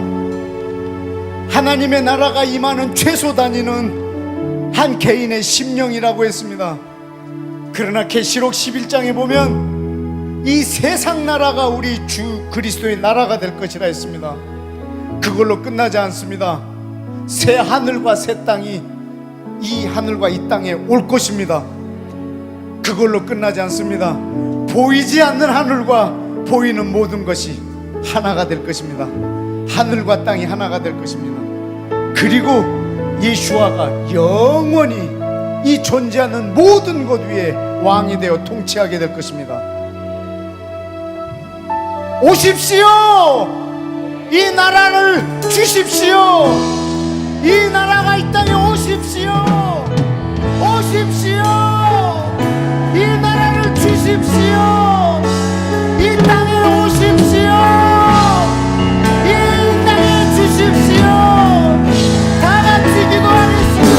하나님의 나라가 임하는 최소 단위는 한 개인의 심령이라고 했습니다. 그러나 계시록 11장에 보면 이 세상 나라가 우리 주 그리스도의 나라가 될 것이라 했습니다. 그걸로 끝나지 않습니다. 새 하늘과 새 땅이 이 하늘과 이 땅에 올 것입니다. 그걸로 끝나지 않습니다. 보이지 않는 하늘과 보이는 모든 것이 하나가 될 것입니다. 하늘과 땅이 하나가 될 것입니다. 그리고 예수와가 영원히 이 존재하는 모든 것 위에 왕이 되어 통치하게 될 것입니다. 오십시오. 이 나라를 주십시오. 이 나라가 이 땅에 오십시오. 오십시오. 이 나라를 주십시오. 이 땅에 오십시오. 이 땅에 주십시오. 다 같이 기도하겠습니다.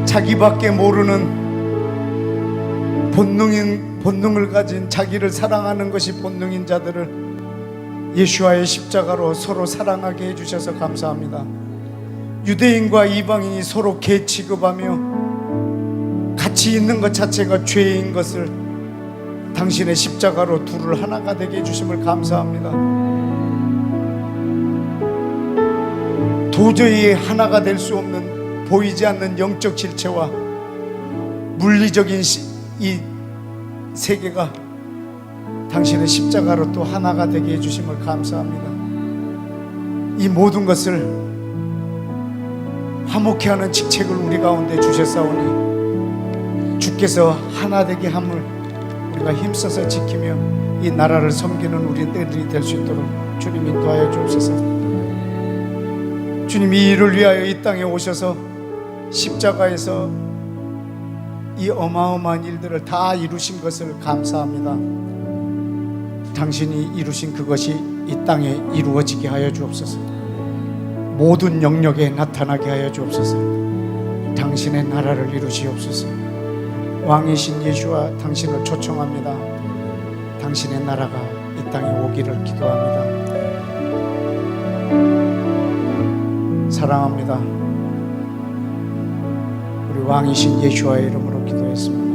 자기밖에 모르는 본능을 가진 자기를 사랑하는 것이 본능인 자들을 예수와의 십자가로 서로 사랑하게 해주셔서 감사합니다. 유대인과 이방인이 서로 개 취급하며 같이 있는 것 자체가 죄인 것을 당신의 십자가로 둘을 하나가 되게 해주심을 감사합니다. 도저히 하나가 될 수 없는 보이지 않는 영적 질체와 물리적인 이 세계가 당신의 십자가로 또 하나가 되게 해주심을 감사합니다. 이 모든 것을 화목케 하는 직책을 우리 가운데 주셨사오니 주께서 하나 되게 함을 우리가 힘써서 지키며 이 나라를 섬기는 우리들이 될 수 있도록 주님 인도하여 주옵소서. 주님, 이 일을 위하여 이 땅에 오셔서 십자가에서 이 어마어마한 일들을 다 이루신 것을 감사합니다. 당신이 이루신 그것이 이 땅에 이루어지게 하여 주옵소서. 모든 영역에 나타나게 하여 주옵소서. 당신의 나라를 이루시옵소서. 왕이신 예수와 당신을 초청합니다. 당신의 나라가 이 땅에 오기를 기도합니다. 사랑합니다. 우리 왕이신 예수와의 이름으로 기도했습니다.